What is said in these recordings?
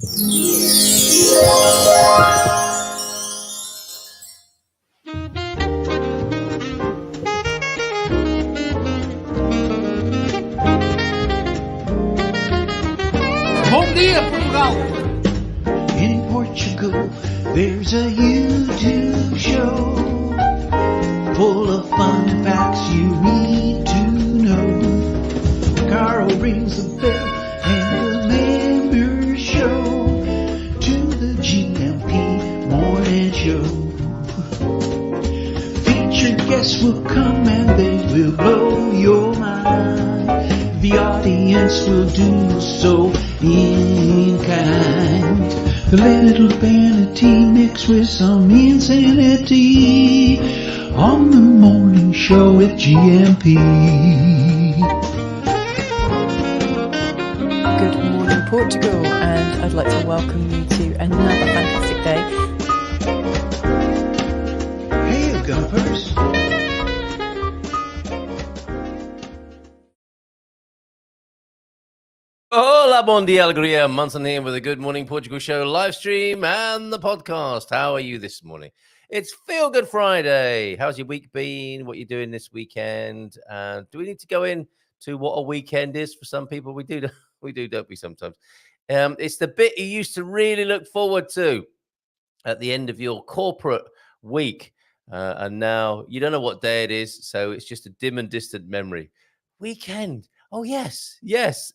Bom dia, Portugal! In Portugal, there's a YouTube show full of fun facts you need to know. Carl rings the bell and the members show to the GMP morning show. Featured guests will come and they will blow your mind. The audience will do so in kind. The little vanity mixed with some insanity on the morning show with GMP. Good morning, Portugal, and I'd like to welcome you to another fantastic day. Hey, Gumpers. Hola, bon dia, alegria. Munson here with a Good Morning Portugal show live stream and the podcast. How are you this morning? It's Feel Good Friday. How's your week been? What are you doing this weekend? Do we need to go in to what a weekend is for some people? We do, don't we, sometimes? It's the bit you used to really look forward to at the end of your corporate week. And now you don't know what day it is, so it's just a dim and distant memory. Weekend. Oh, yes,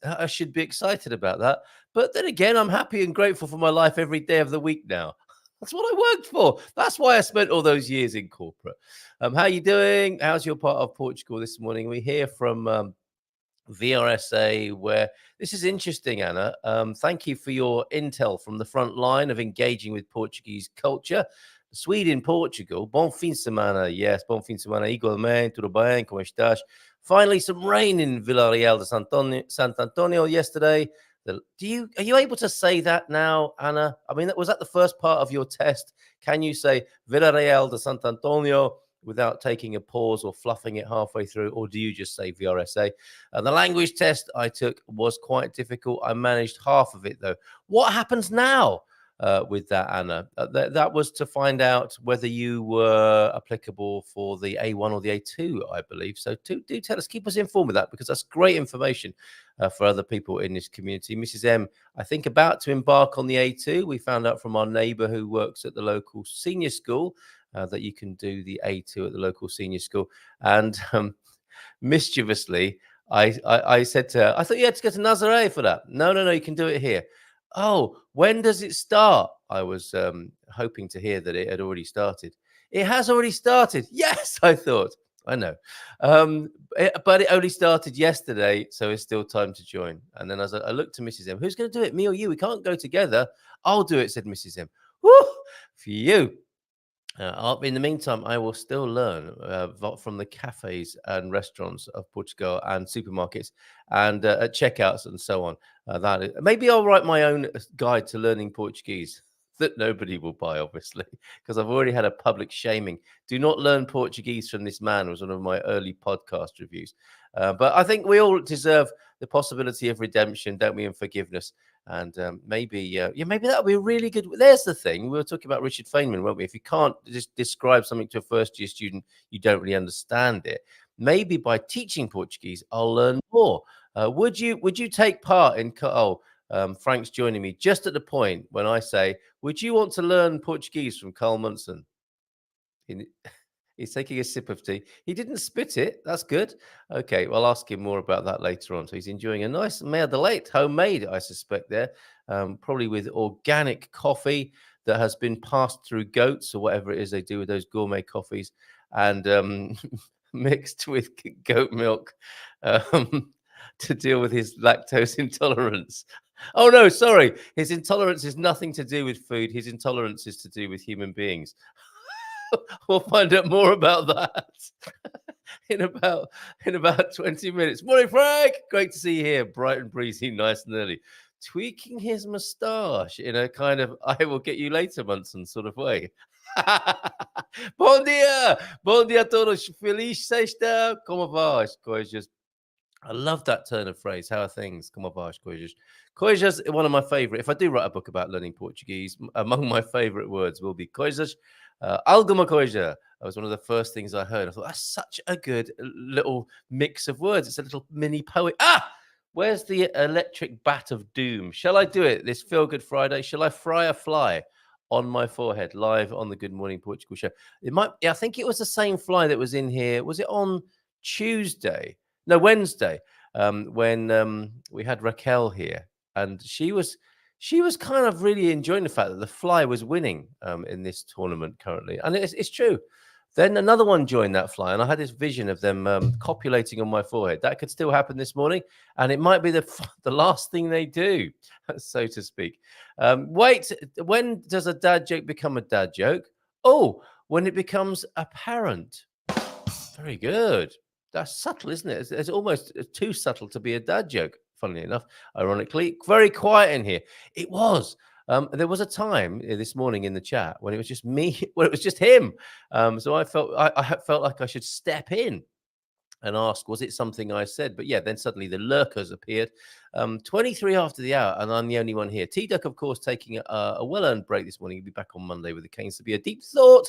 I should be excited about that. But then again, I'm happy and grateful for my life every day of the week now. That's what I worked for. That's why I spent all those years in corporate. How you doing? How's your part of Portugal this morning? We hear from VRSA, where this is interesting, Anna. Thank you for your intel from the front line of engaging with Portuguese culture. Sweden, Portugal. Bom fim de semana. Yes, bom fim de semana. Igualmente, tudo bem? Como estás? Finally, some rain in Villarreal de Sant Antonio yesterday. Are you able to say that now, Anna? I mean, was that the first part of your test? Can you say Villarreal de Sant Antonio without taking a pause or fluffing it halfway through, or do you just say VRSA? The language test I took was quite difficult. I managed half of it, though. What happens now? With that, Anna, that was to find out whether you were applicable for the A1 or the A2, I believe. So do tell us, keep us informed with that, because that's great information for other people in this community. Mrs. M, I think, about to embark on the A2. We found out from our neighbour who works at the local senior school that you can do the A2 at the local senior school. And mischievously, I said to her, I thought you had to go to Nazaré for that. No, you can do it here. Oh, when does it start? I was hoping to hear that it had already started. It has already started. Yes, I thought. I know. But it only started yesterday, so it's still time to join. And then as I looked to Mrs. M, who's going to do it, me or you? We can't go together. I'll do it, said Mrs. M. Woo, for you. In the meantime, I will still learn from the cafes and restaurants of Portugal and supermarkets and at checkouts and so on. Maybe I'll write my own guide to learning Portuguese that nobody will buy, obviously, because I've already had a public shaming. Do not learn Portuguese from this man was one of my early podcast reviews. But I think we all deserve the possibility of redemption, don't we, and forgiveness. And maybe that would be really good. There's the thing. We were talking about Richard Feynman, weren't we? If you can't just describe something to a first-year student, you don't really understand it. Maybe by teaching Portuguese, I'll learn more. Would you take part in? Frank's joining me just at the point when I say, would you want to learn Portuguese from Carl Munson? He's taking a sip of tea. He didn't spit it. That's good. Okay, well, I'll ask him more about that later on. So he's enjoying a nice mer de leite, homemade, I suspect, there, probably with organic coffee that has been passed through goats or whatever it is they do with those gourmet coffees, and mixed with goat milk to deal with his lactose intolerance. Oh, no, sorry. His intolerance is nothing to do with food. His intolerance is to do with human beings. We'll find out more about that in about 20 minutes. Morning, Frank. Great to see you here. Bright and breezy, nice and early. Tweaking his moustache in a kind of I will get you later, Munson sort of way. Bom dia a todos. Feliz sexta. Como vão as coisas? I love that turn of phrase. How are things? Como vais, coisas? Coisas is one of my favorite. If I do write a book about learning Portuguese, among my favorite words will be coisas. Alguma coisa. That was one of the first things I heard. I thought that's such a good little mix of words. It's a little mini poet. Where's the electric bat of doom? Shall I do it this Feel Good Friday? Shall I fry a fly on my forehead live on the Good Morning Portugal show? It might. I think it was the same fly that was in here. Was it on Tuesday? No, Wednesday, when we had Raquel here, and she was kind of really enjoying the fact that the fly was winning in this tournament currently, and it's true. Then another one joined that fly, and I had this vision of them copulating on my forehead. That could still happen this morning, and it might be the last thing they do, so to speak. Wait, when does a dad joke become a dad joke? Oh, when it becomes apparent. Very good. That's subtle, isn't it? It's almost too subtle to be a dad joke, funnily enough. Ironically, very quiet in here. It was. There was a time this morning in the chat when it was just me, well, it was just him. So I felt like I should step in and ask, was it something I said? But yeah, then suddenly the lurkers appeared. 23 after the hour, and I'm the only one here. T-Duck, of course, taking a well-earned break this morning. He'll be back on Monday with the Canes to be a deep thought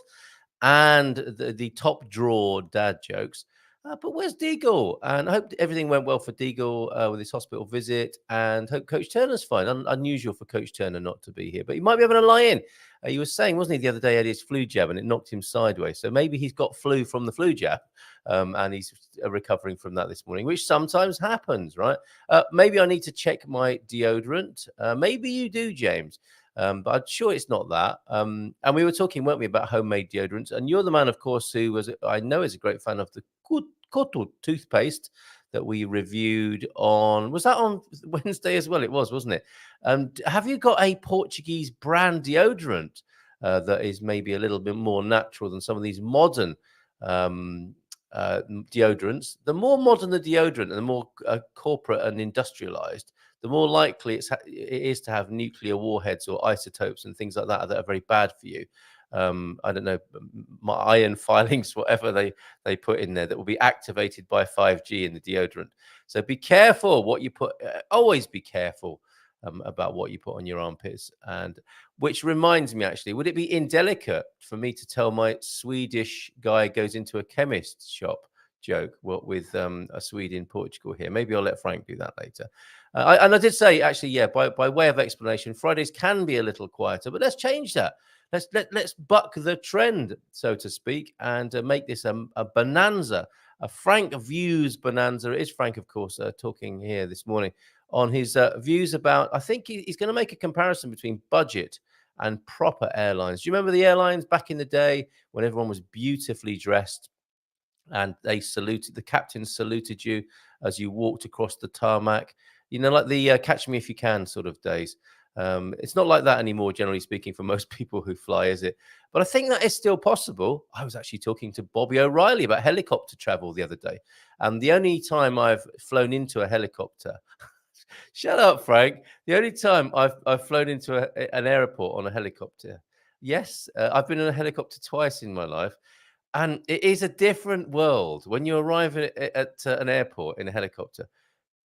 and the top draw dad jokes. But where's Deagle? And I hope everything went well for Deagle with his hospital visit, and hope Coach Turner's fine. Unusual for Coach Turner not to be here, but he might be having a lie-in. He was saying, wasn't he, the other day, he had his flu jab and it knocked him sideways. So maybe he's got flu from the flu jab, and he's recovering from that this morning, which sometimes happens, right? Maybe I need to check my deodorant. Maybe you do, James. But I'm sure it's not that. And we were talking, weren't we, about homemade deodorants? And you're the man, of course, who I know is a great fan of the Koto toothpaste that we reviewed on. Was that on Wednesday as well? It was, wasn't it? Have you got a Portuguese brand deodorant that is maybe a little bit more natural than some of these modern deodorants? The more modern the deodorant and the more corporate and industrialized, the more likely it is to have nuclear warheads or isotopes and things like that are very bad for you. I don't know, my iron filings, whatever they put in there, that will be activated by 5G in the deodorant. So be careful what you put. Always be careful about what you put on your armpits. And which reminds me, actually, would it be indelicate for me to tell my Swedish guy goes into a chemist shop joke with a Swede in Portugal here? Maybe I'll let Frank do that later. And I did say, actually, yeah, by way of explanation, Fridays can be a little quieter, but let's change that. Let's buck the trend, so to speak, and make this a bonanza, a Frank views bonanza. It is Frank, of course, talking here this morning on his views about, I think he's going to make a comparison between budget and proper airlines. Do you remember the airlines back in the day when everyone was beautifully dressed and the captain saluted you as you walked across the tarmac? You know, like the Catch Me If You Can sort of days. It's not like that anymore, generally speaking, for most people who fly, is it? But I think that is still possible. I was actually talking to Bobby O'Reilly about helicopter travel the other day. And the only time I've flown into a helicopter, shut up, Frank. The only time I've flown into an airport on a helicopter. Yes, I've been in a helicopter twice in my life. And it is a different world when you arrive at an airport in a helicopter.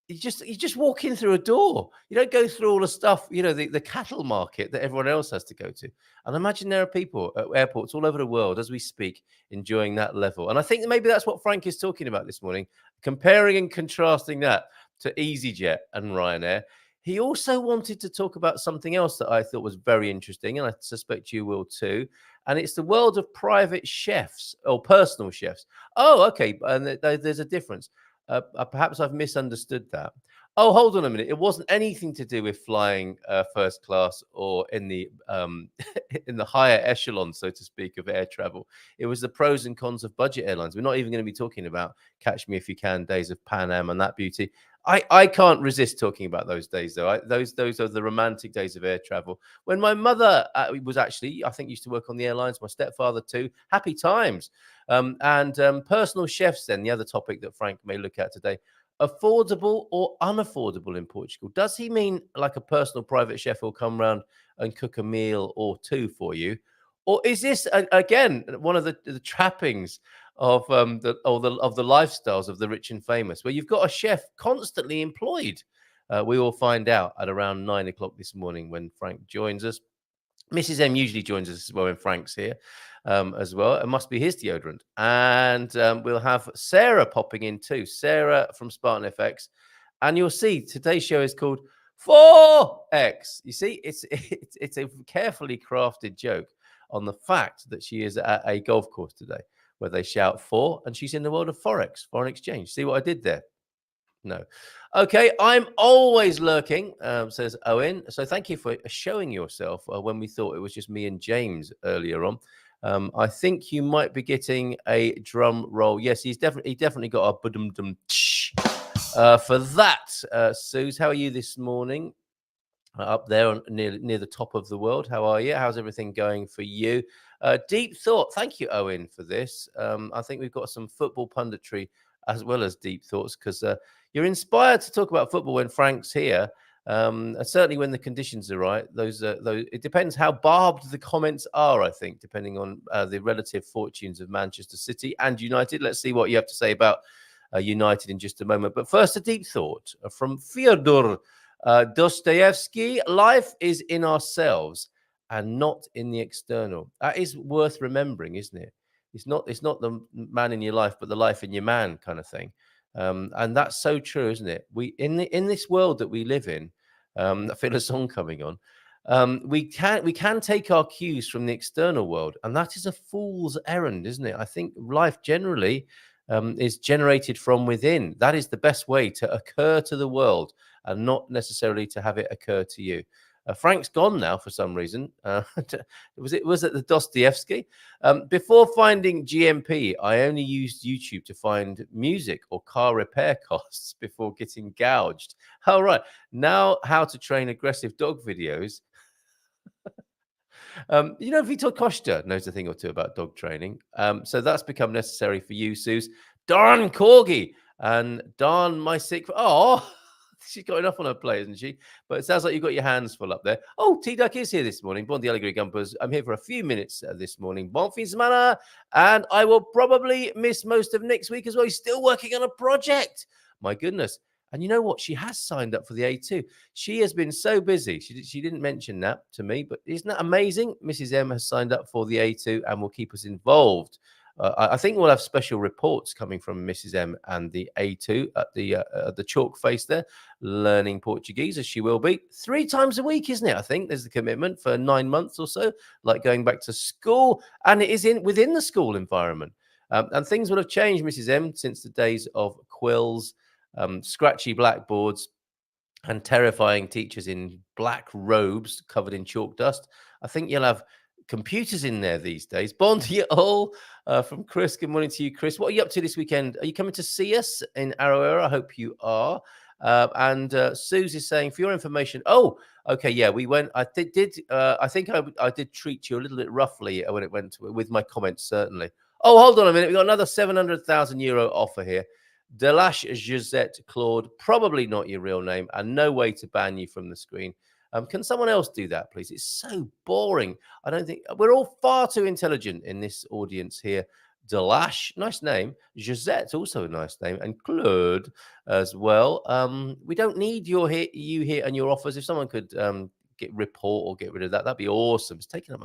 You just walk in through a door. You don't go through all the stuff, you know, the cattle market that everyone else has to go to. And imagine there are people at airports all over the world as we speak enjoying that level. And I think that maybe that's what Frank is talking about this morning, comparing and contrasting that to EasyJet and Ryanair. He also wanted to talk about something else that I thought was very interesting, and I suspect you will too. And it's the world of private chefs or personal chefs. Oh, okay. And there's a difference. Perhaps I've misunderstood that. Oh, hold on a minute. It wasn't anything to do with flying first class or in the in the higher echelon, so to speak, of air travel. It was the pros and cons of budget airlines. We're not even going to be talking about Catch Me If You Can days of Pan Am and that beauty. I can't resist talking about those days, though. Those are the romantic days of air travel. When my mother was actually, I think, used to work on the airlines, my stepfather too. Happy times. And personal chefs, then, the other topic that Frank may look at today. Affordable or unaffordable in Portugal? Does he mean like a personal private chef will come round and cook a meal or two for you? Or is this, again, one of the trappings of the lifestyles of the rich and famous, where you've got a chef constantly employed. We will find out at around 9 o'clock this morning when Frank joins us. Mrs. M usually joins us as well when Frank's here as well. It must be his deodorant. And we'll have Sarah popping in too. Sarah from Spartan FX. And you'll see today's show is called 4X. You see, it's a carefully crafted joke on the fact that she is at a golf course today where they shout 4 and she's in the world of Forex, foreign exchange. See what I did there? No. Okay, I'm always lurking, says Owen. So thank you for showing yourself when we thought it was just me and James earlier on. I think you might be getting a drum roll. Yes, he definitely got a budum-dum for that. Suze, how are you this morning? Up there near the top of the world. How are you? How's everything going for you? Deep thought. Thank you, Owen, for this. I think we've got some football punditry as well as deep thoughts, because you're inspired to talk about football when Frank's here. Certainly when the conditions are right. Those it depends how barbed the comments are, I think, depending on the relative fortunes of Manchester City and United. Let's see what you have to say about United in just a moment. But first, a deep thought from Fyodor Dostoevsky. Life is in ourselves and not in the external. That is worth remembering, isn't it? It's not the man in your life, but the life in your man kind of thing. And that's so true, isn't it? We in this world that we live in, I feel a song coming on. We can take our cues from the external world, and that is a fool's errand, isn't it? I think life generally is generated from within. That is the best way to occur to the world, and not necessarily to have it occur to you. Frank's gone now for some reason. Was it the Dostoevsky? Before finding GMP, I only used YouTube to find music or car repair costs before getting gouged. All right. Now, how to train aggressive dog videos. Vitor Costa knows a thing or two about dog training. So that's become necessary for you, Suze. Darn Corgi and darn my sick. Oh, she's got enough on her plate, isn't she? But it sounds like you've got your hands full up there. Oh, T-Duck is here this morning. Bon dia, Alegria Gumpers. I'm here for a few minutes this morning. Bon fin de semana. And I will probably miss most of next week as well. He's still working on a project. My goodness. And you know what? She has signed up for the A2. She has been so busy. She didn't mention that to me, but isn't that amazing? Mrs. M has signed up for the A2 and will keep us involved. I think we'll have special reports coming from Mrs. M and the A2 at the chalk face there, learning Portuguese, as she will be 3 times a week, isn't it? I think there's the commitment for 9 months or so, like going back to school, and it is within the school environment. And things will have changed, Mrs. M, since the days of quills, scratchy blackboards, and terrifying teachers in black robes covered in chalk dust. I think you'll have computers in there these days. Bon dia all from Chris. Good morning to you, Chris. What are you up to this weekend? Are you coming to see us in Arrow? I hope you are. And Suze is saying, for your information, oh, okay, yeah, we went. I think I did treat you a little bit roughly when it went with my comments, certainly. Oh, hold on a minute. We've got another 700,000 euro offer here. Delash Josette Claude, probably not your real name, and no way to ban you from the screen. Can someone else do that, please? It's so boring. I don't think we're all far too intelligent in this audience here. Delash, nice name. Josette, also a nice name, and Claude as well. We don't need you here and your offers. If someone could report or get rid of that, that'd be awesome. It's taking up.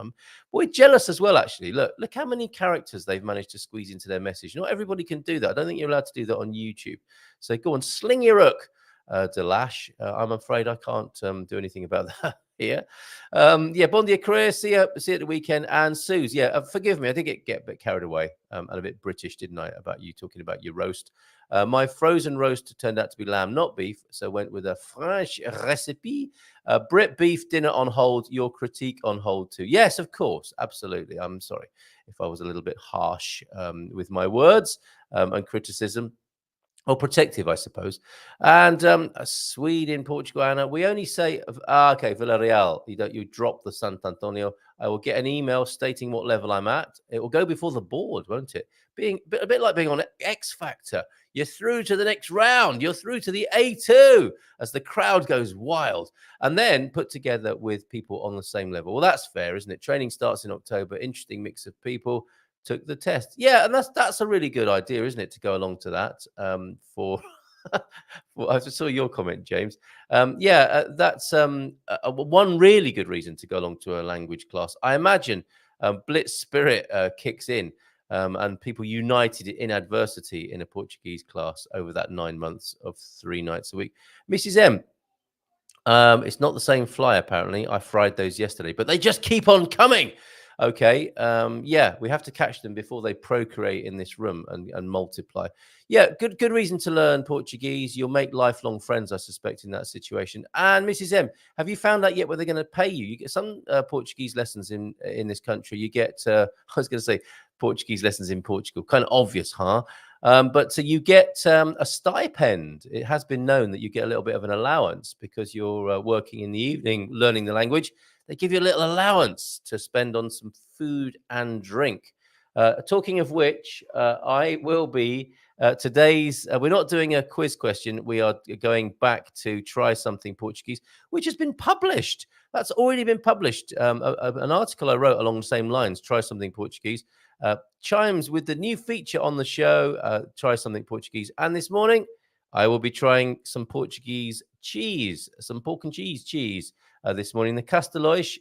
We're jealous as well, actually. Look how many characters they've managed to squeeze into their message. Not everybody can do that. I don't think you're allowed to do that on YouTube. So go on, sling your hook. Delash. I'm afraid I can't do anything about that here. Bon dia, Chris. See you at the weekend. And Suze, forgive me. I did get a bit carried away and a bit British, didn't I, about you talking about your roast. My frozen roast turned out to be lamb, not beef, so went with a French recipe. Brit beef dinner on hold, your critique on hold too. Yes, of course, absolutely. I'm sorry if I was a little bit harsh with my words and criticism. Or protective, I suppose. And Sweden, Portugal, Anna. We only say, okay, Villarreal. You drop the Santo I will get an email stating what level I'm at. It will go before the board, won't it? A bit like being on X Factor. You're through to the next round. You're through to the A2 as the crowd goes wild. And then put together with people on the same level. Well, that's fair, isn't it? Training starts in October. Interesting mix of people. took the test. Yeah, and that's a really good idea, isn't it, to go along to that for. Well, I saw your comment, James. That's one really good reason to go along to a language class. I imagine Blitz spirit kicks in and people united in adversity in a Portuguese class over that 9 months of 3 nights a week. Mrs. M, it's not the same fly, apparently. I fried those yesterday, but they just keep on coming. Okay. We have to catch them before they procreate in this room and multiply. Yeah, good reason to learn Portuguese. You'll make lifelong friends, I suspect, in that situation. And Mrs. M, have you found out yet where they're going to pay you? You get some Portuguese lessons in this country. You get, I was going to say Portuguese lessons in Portugal. Kind of obvious, huh? But so you get a stipend. It has been known that you get a little bit of an allowance because you're working in the evening learning the language. They give you a little allowance to spend on some food and drink. Talking of which, I will be today's. We're not doing a quiz question. We are going back to Try Something Portuguese, which has been published. That's already been published. An article I wrote along the same lines, Try Something Portuguese, chimes with the new feature on the show, Try Something Portuguese. And this morning, I will be trying some Portuguese cheese, some pork and cheese. This morning, the Castelões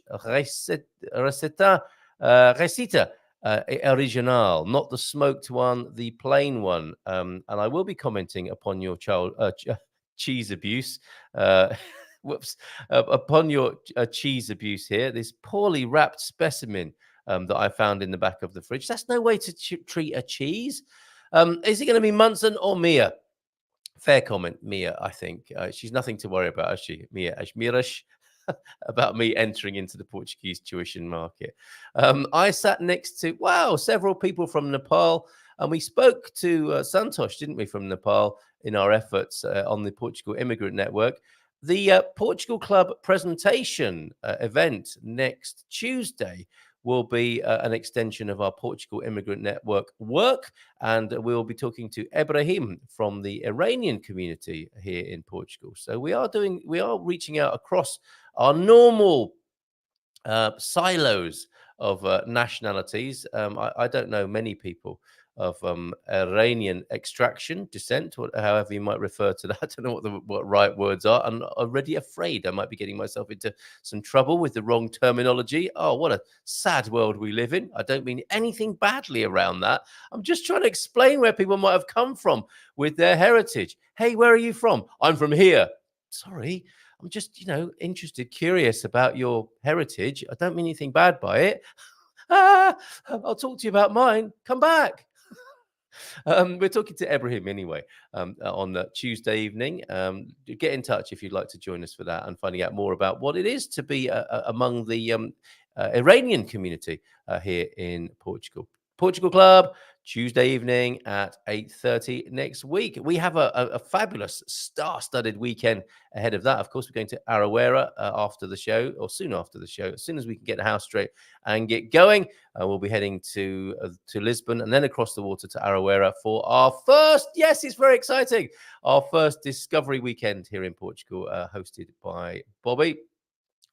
Receita Original, not the smoked one, the plain one. And I will be commenting upon your child cheese abuse. Upon your cheese abuse here, this poorly wrapped specimen that I found in the back of the fridge. That's no way to treat a cheese. Is it going to be Munson or Mia? Fair comment, Mia, I think. She's nothing to worry about, is she? Mia Ashmirish, about me entering into the Portuguese tuition market. I sat next to, several people from Nepal. And we spoke to Santosh, didn't we, from Nepal in our efforts on the Portugal Immigrant Network. The Portugal Club presentation event next Tuesday will be an extension of our Portugal Immigrant Network work. And we'll be talking to Ibrahim from the Iranian community here in Portugal. So we are reaching out across our normal silos of nationalities. I don't know many people of Iranian extraction, descent, however you might refer to that. I don't know what right words are. I'm already afraid I might be getting myself into some trouble with the wrong terminology. Oh, what a sad world we live in. I don't mean anything badly around that. I'm just trying to explain where people might have come from with their heritage. Hey, where are you from? I'm from here. Sorry, I'm just, interested, curious about your heritage. I don't mean anything bad by it. I'll talk to you about mine. Come back. We're talking to Ibrahim anyway on Tuesday evening. Get in touch if you'd like to join us for that and finding out more about what it is to be among the Iranian community here in Portugal. Portugal Club, Tuesday evening at 8:30 next week. We have a fabulous star-studded weekend ahead of that. Of course, we're going to Araújo after the show, or soon after the show. As soon as we can get the house straight and get going, we'll be heading to Lisbon and then across the water to Araújo for our first, yes, it's very exciting, our first Discovery Weekend here in Portugal, hosted by Bobby.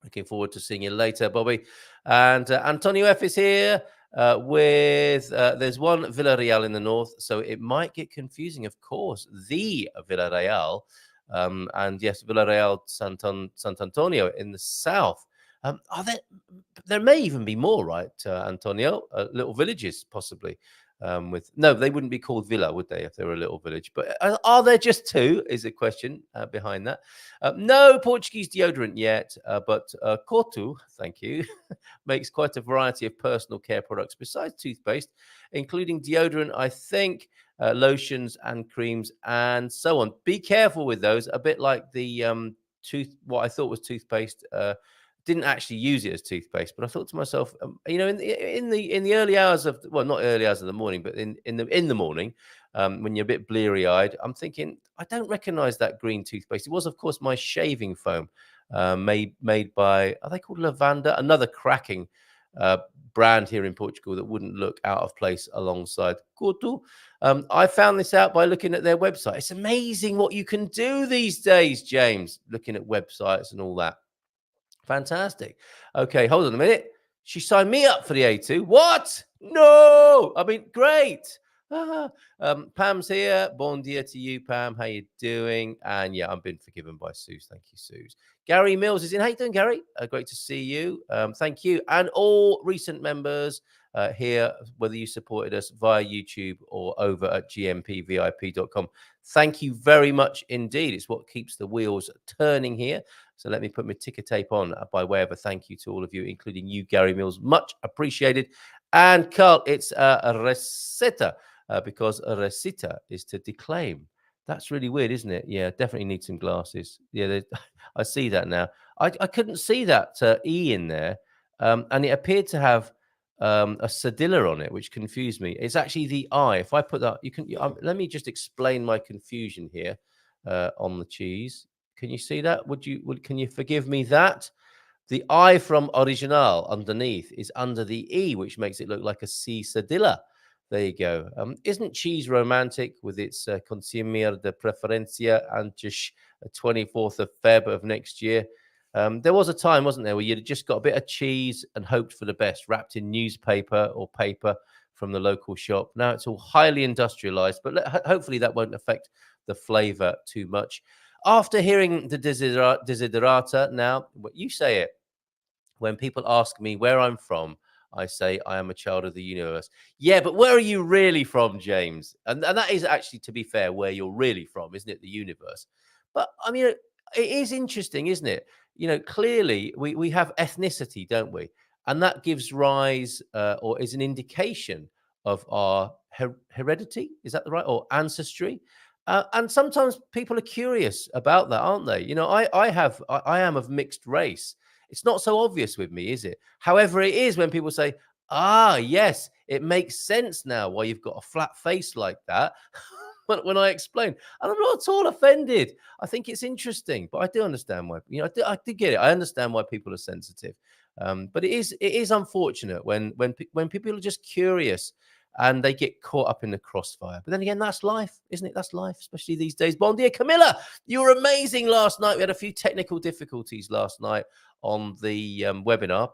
Looking forward to seeing you later, Bobby. And Antonio F is here. There's one Villarreal in the north, so it might get confusing, of course, the Villarreal, and yes, Villarreal Sant Antonio in the south. There may even be more, right, Antonio? Little villages, possibly. No, they wouldn't be called villa, would they, if they were a little village? But are there just two? Is a question behind that. No Portuguese deodorant yet, but Cortu, thank you, makes quite a variety of personal care products besides toothpaste, including deodorant, I think, lotions and creams, and so on. Be careful with those. A bit like the what I thought was toothpaste. Didn't actually use it as toothpaste, but I thought to myself, in the early hours of, well, not early hours of the morning, but in the morning, when you're a bit bleary eyed, I'm thinking I don't recognize that green toothpaste. It was, of course, my shaving foam, made by, are they called Lavanda? Another cracking brand here in Portugal that wouldn't look out of place alongside Cortu. I found this out by looking at their website. It's amazing what you can do these days, James, looking at websites and all that. Fantastic. Okay, hold on a minute. She signed me up for the A2. What? No! I mean, great. Pam's here. Bon dia to you, Pam. How you doing? And yeah, I've been forgiven by Suze. Thank you, Suze. Gary Mills is in. How you doing, Gary? Great to see you. Thank you. And all recent members here, whether you supported us via YouTube or over at gmpvip.com. Thank you very much indeed. It's what keeps the wheels turning here. So let me put my ticker tape on by way of a thank you to all of you, including you, Gary Mills. Much appreciated. And Carl, it's a receta because a recita is to declaim. That's really weird, isn't it? Yeah, definitely need some glasses. Yeah, I see that now. I couldn't see that E in there. And it appeared to have a cedilla on it, which confused me. It's actually the I. If I put that, you can. Let me just explain my confusion here on the cheese. Can you see that? Can you forgive me that? The I from original underneath is under the E, which makes it look like a C cedilla. There you go. Isn't cheese romantic with its consumir de preferencia and just 24th of Feb of next year? There was a time, wasn't there, where you'd just got a bit of cheese and hoped for the best, wrapped in newspaper or paper from the local shop. Now it's all highly industrialized, but hopefully that won't affect the flavor too much. After hearing the desiderata, now you say it. When people ask me where I'm from, I say I am a child of the universe. Yeah, but where are you really from, James? And that is actually, to be fair, where you're really from, isn't it? The universe. But I mean, it is interesting, isn't it? You know, clearly we have ethnicity, don't we? And that gives rise or is an indication of our heredity. Is that the right? Or ancestry? And sometimes people are curious about that, aren't they? You know, I am of mixed race. It's not so obvious with me, is it? However, it is when people say, yes, it makes sense now why you've got a flat face like that. When I explain, and I'm not at all offended. I think it's interesting, but I do understand why. You know, I do get it. I understand why people are sensitive. But it is unfortunate when people are just curious and they get caught up in the crossfire. But then again, that's life, isn't it? That's life, especially these days. Bon dia, Camilla. You were amazing last night. We had a few technical difficulties last night on the webinar.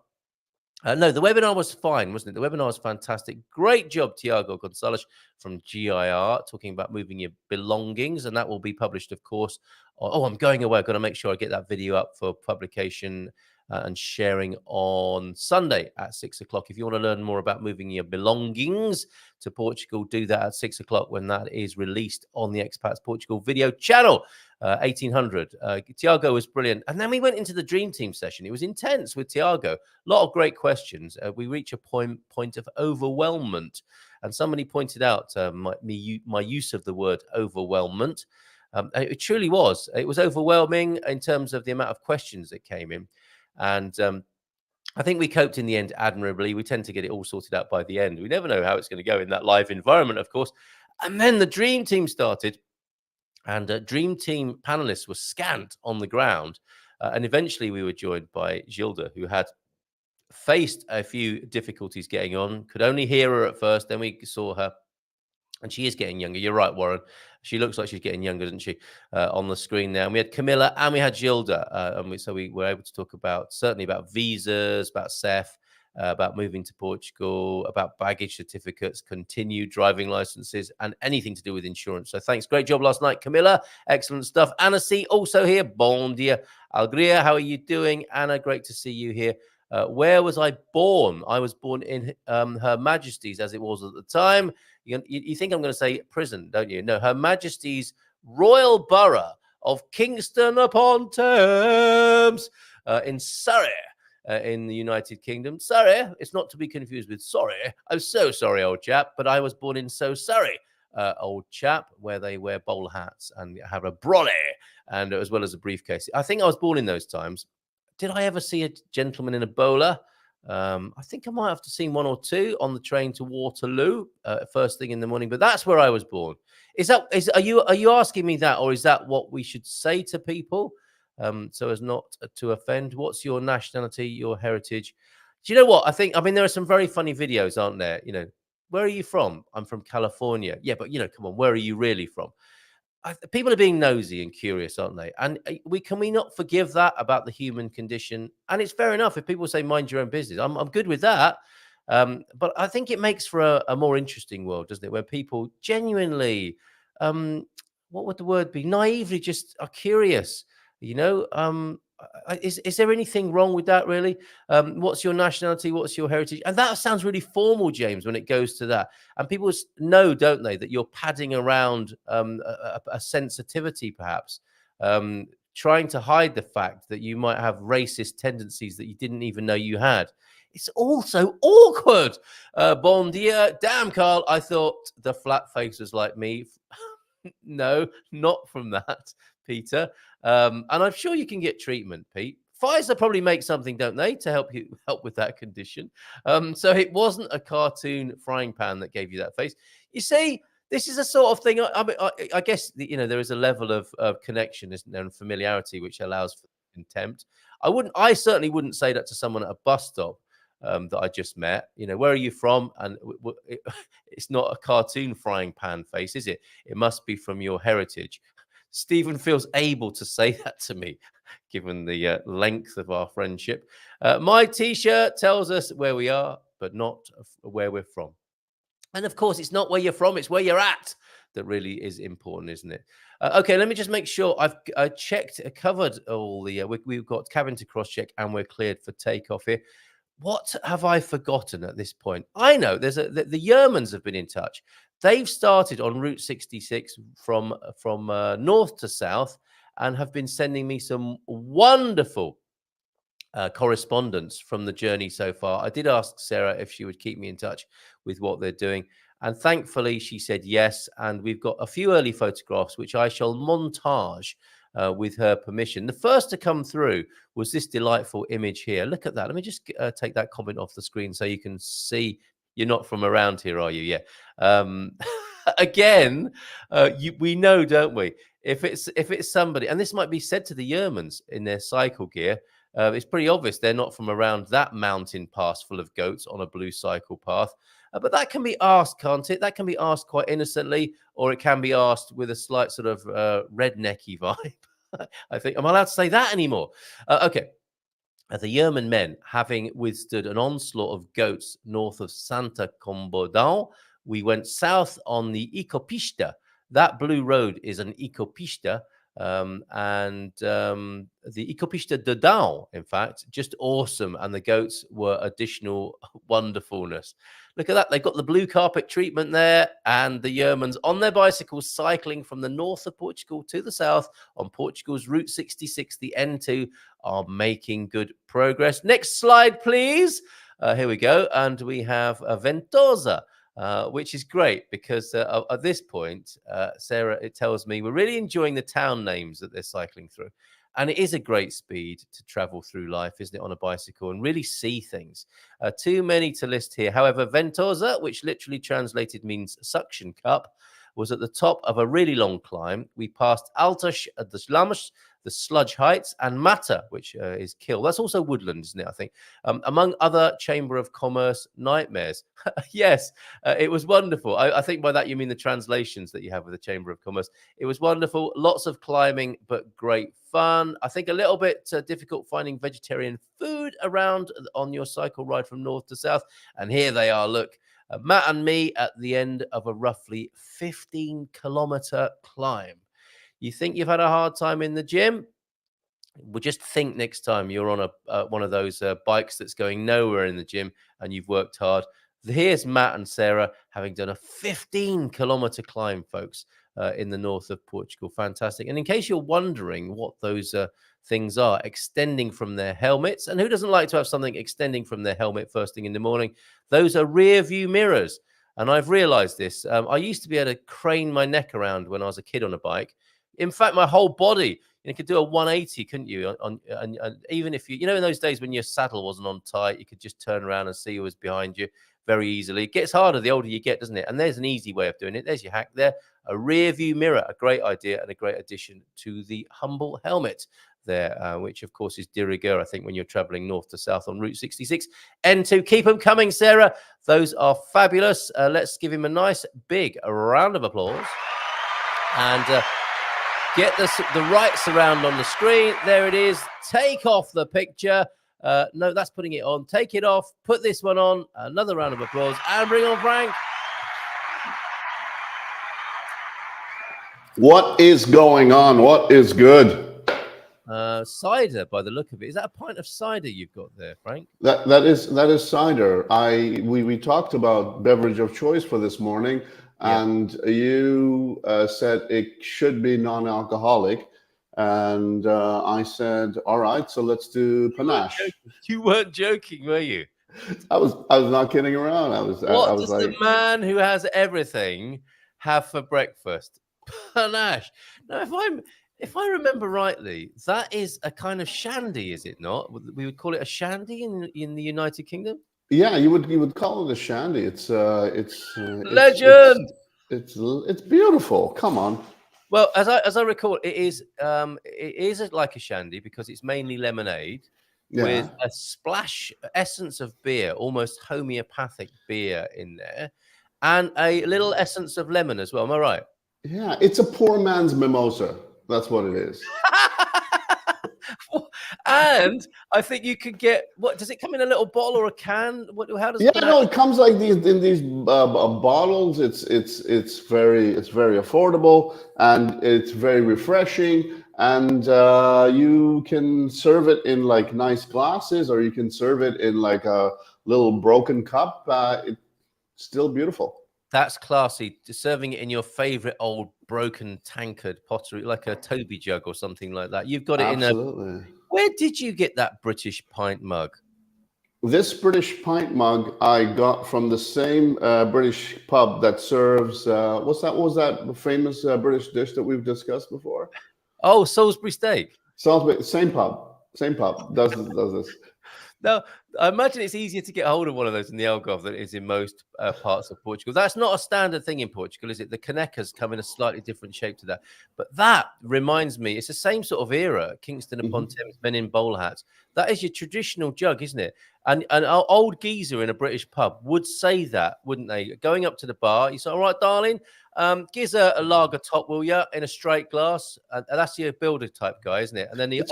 No, the webinar was fine, wasn't it? The webinar was fantastic. Great job, Tiago Gonzalez from GIR, talking about moving your belongings. And that will be published, of course. Oh, I'm going away. I've got to make sure I get that video up for publication and sharing on Sunday at 6 o'clock. If you want to learn more about moving your belongings to Portugal, do that at 6 o'clock when that is released on the Expats Portugal video channel. 1800. Tiago was brilliant. And then we went into the Dream Team session. It was intense with Tiago. A lot of great questions. We reach a point of overwhelmment. And somebody pointed out my use of the word overwhelmment. It truly was. It was overwhelming in terms of the amount of questions that came in. And I think we coped in the end admirably. We tend to get it all sorted out by the end. We never know how it's going to go in that live environment, of course. And then the Dream Team started. And Dream Team panelists were scant on the ground. And eventually we were joined by Gilda, who had faced a few difficulties getting on, could only hear her at first. Then we saw her. And she is getting younger. You're right, Warren. She looks like she's getting younger, doesn't she, on the screen now. And we had Camilla and we had Gilda. So we were able to talk certainly about visas, about CEF, about moving to Portugal, about baggage certificates, continued driving licenses, and anything to do with insurance. So thanks. Great job last night, Camilla. Excellent stuff. Anna C. also here. Bon dia. Algria, how are you doing? Anna, great to see you here. Where was I born? I was born in Her Majesty's, as it was at the time. You think I'm going to say prison, don't you? No, Her Majesty's Royal Borough of Kingston upon Thames in Surrey. In the United Kingdom. Surrey, it's not to be confused with sorry. I'm so sorry, old chap, but I was born in So Surrey, old chap, where they wear bowler hats and have a brolly, and as well as a briefcase. I think I was born in those times. Did I ever see a gentleman in a bowler? I think I might have to seen one or two on the train to Waterloo first thing in the morning, but that's where I was born. Are you asking me that, or is that what we should say to people? So as not to offend. What's your nationality, your heritage? Do you know what? I mean, there are some very funny videos, aren't there? You know, where are you from? I'm from California. Yeah, but, come on, where are you really from? people are being nosy and curious, aren't they? And can we not forgive that about the human condition? And it's fair enough if people say mind your own business. I'm good with that. But I think it makes for a more interesting world, doesn't it? Where people genuinely, what would the word be? Naively just are curious. You know, is there anything wrong with that, really? What's your nationality? What's your heritage? And that sounds really formal, James, when it goes to that. And people know, don't they, that you're padding around a sensitivity, perhaps, trying to hide the fact that you might have racist tendencies that you didn't even know you had. It's all so awkward. Bon dia. Damn, Carl, I thought the flat face was like me. No, not from that, Peter. And I'm sure you can get treatment, Pete. Pfizer probably makes something, don't they, to help with that condition. So it wasn't a cartoon frying pan that gave you that face. You see, this is a sort of thing. I guess there is a level of connection, isn't there, and familiarity, which allows for contempt. I certainly wouldn't say that to someone at a bus stop that I just met. Where are you from? And it's not a cartoon frying pan face, is it? It must be from your heritage. Stephen feels able to say that to me, given the length of our friendship. My T-shirt tells us where we are, but not where we're from. And of course, it's not where you're from, it's where you're at that really is important, isn't it? Okay, let me just make sure I've covered all the... we've got cabin to cross-check and we're cleared for takeoff here. What have I forgotten at this point? I know the Yermans have been in touch. They've started on Route 66 from north to south and have been sending me some wonderful correspondence from the journey so far. I did ask Sarah if she would keep me in touch with what they're doing. And thankfully, she said yes. And we've got a few early photographs, which I shall montage with her permission. The first to come through was this delightful image here. Look at that. Let me just take that comment off the screen so you can see. You're not from around here, are you? Yeah. Again, we know, don't we? If it's somebody, and this might be said to the Yermans in their cycle gear, it's pretty obvious they're not from around that mountain pass full of goats on a blue cycle path. But that can be asked, can't it? That can be asked quite innocently, or it can be asked with a slight sort of rednecky vibe. I think, am I allowed to say that anymore? Okay. The Yerman men, having withstood an onslaught of goats north of Santa Combodão, we went south on the Ecopista. That blue road is an Ecopista, and the Ecopista de Dão, in fact, just awesome. And the goats were additional wonderfulness. Look at that. They've got the blue carpet treatment there, and the Yermans on their bicycles cycling from the north of Portugal to the south on Portugal's Route 66, the N2, are making good progress. Next slide, please. Here we go. And we have Ventosa, which is great because at this point, Sarah, it tells me we're really enjoying the town names that they're cycling through. And it is a great speed to travel through life, isn't it, on a bicycle and really see things. Too many to list here. However, Ventosa, which literally translated means suction cup, was at the top of a really long climb. We passed Altas das Lamas, the Sludge Heights, and Mata, which is Kill. That's also woodland, isn't it, I think? Among other Chamber of Commerce nightmares. Yes, it was wonderful. I think by that you mean the translations that you have with the Chamber of Commerce. It was wonderful. Lots of climbing, but great fun. I think a little bit difficult finding vegetarian food around on your cycle ride from north to south. And here they are, look. Matt and me at the end of a roughly 15-kilometer climb. You think you've had a hard time in the gym? Well, just think next time you're on one of those bikes that's going nowhere in the gym and you've worked hard. Here's Matt and Sarah having done a 15-kilometer climb, folks, in the north of Portugal. Fantastic. And in case you're wondering what those things are, extending from their helmets, and who doesn't like to have something extending from their helmet first thing in the morning? Those are rear view mirrors. And I've realized this. I used to be able to crane my neck around when I was a kid on a bike. In fact, my whole body, you could do a 180, couldn't you? And even if in those days when your saddle wasn't on tight, you could just turn around and see who was behind you very easily. It gets harder the older you get, doesn't it? And there's an easy way of doing it. There's your hack there. A rear view mirror, a great idea and a great addition to the humble helmet there, which of course is de rigueur, I think, when you're traveling north to south on Route 66. N2, keep them coming, Sarah. Those are fabulous. Let's give him a nice big round of applause. And Get the right surround on the screen. There it is. Take off the picture. No, that's putting it on. Take it off. Put this one on. Another round of applause. And bring on Frank. What is going on? What is good? Cider, by the look of it. Is that a pint of cider you've got there, Frank? That is cider. We talked about beverage of choice for this morning, and you said it should be non-alcoholic, and I said, all right, so let's do panache. You weren't joking, were you? I was not kidding around. What does the man who has everything have for breakfast? Panache. Now, if I remember rightly, that is a kind of shandy, is it not? We would call it a shandy in the United Kingdom. Yeah, you would call it a shandy. It's legend. It's beautiful. Come on. Well, as I recall, it is like a shandy because it's mainly lemonade with a splash essence of beer, almost homeopathic beer in there, and a little essence of lemon as well. Am I right? Yeah, it's a poor man's mimosa. That's what it is. And I think you could get, what does it come in, a little bottle or a can? How does it comes like these bottles. It's very affordable and it's very refreshing, and you can serve it in like nice glasses, or you can serve it in like a little broken cup. It's still beautiful. That's classy. Serving it in your favorite old broken tankard pottery, like a Toby jug or something like that. You've got it Absolutely. Where did you get that British pint mug? This British pint mug I got from the same British pub that serves what was that famous British dish that we've discussed before? Oh, Salisbury steak. Salisbury, same pub does this. Now, I imagine it's easier to get hold of one of those in the Algarve than it is in most parts of Portugal. That's not a standard thing in Portugal, is it? The canecas come in a slightly different shape to that. But that reminds me, it's the same sort of era, Kingston upon Thames, men in bowl hats. That is your traditional jug, isn't it? And an old geezer in a British pub would say that, wouldn't they? Going up to the bar, you say, all right, darling, give us a lager top, will you, in a straight glass? And that's your builder type guy, isn't it? And then the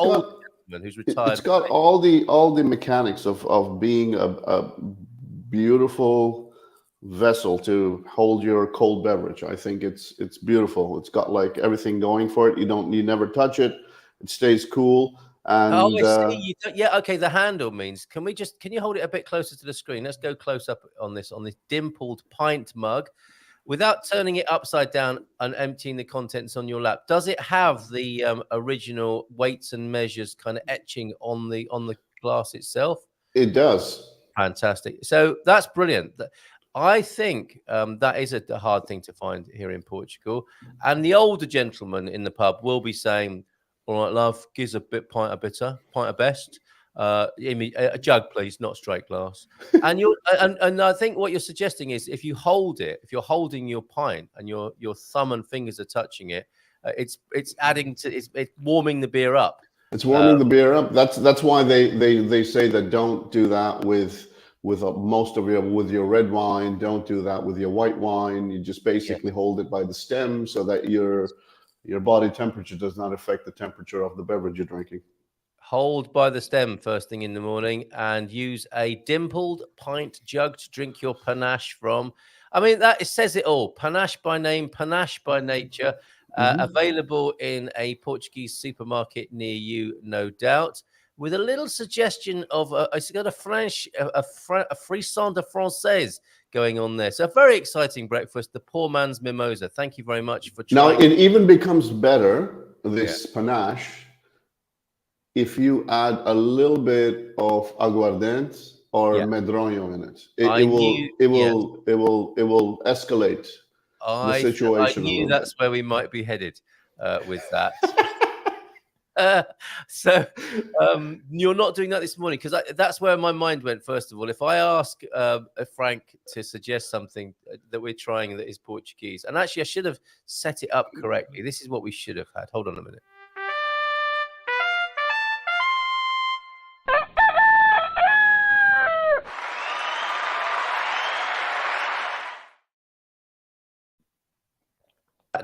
who's retired. It's got all the mechanics of being a beautiful vessel to hold your cold beverage. I think it's beautiful. It's got like everything going for it. You never touch it. It stays cool. And I see. Okay. The handle means. Can you hold it a bit closer to the screen? Let's go close up on this dimpled pint mug. Without turning it upside down and emptying the contents on your lap, does it have the original weights and measures kind of etching on the glass itself? It does. Fantastic. So that's brilliant. I think that is a hard thing to find here in Portugal. And the older gentleman in the pub will be saying, all right, love, gives a pint of bitter, pint of best. A jug, please, not straight glass. And and I think what you're suggesting is if you're holding your pint and your thumb and fingers are touching it, it's adding to it's warming the beer up. It's warming the beer up. That's why they say that don't do that with with your red wine. Don't do that with your white wine. You just basically hold it by the stem so that your body temperature does not affect the temperature of the beverage you're drinking. Hold by the stem first thing in the morning and use a dimpled pint jug to drink your panache from. I mean, it says it all. Panache by name, panache by nature. Available in a Portuguese supermarket near you, no doubt. With a little suggestion of it's got a frisson de française going on there. So a very exciting breakfast, the poor man's mimosa. Thank you very much for trying. Now it even becomes better, this panache, if you add a little bit of aguardente or medronho in it. It will escalate the situation. I knew that's where we might be headed with that. So you're not doing that this morning, because that's where my mind went. First of all, if I ask Frank to suggest something that we're trying that is Portuguese, and actually I should have set it up correctly. This is what we should have had. Hold on a minute.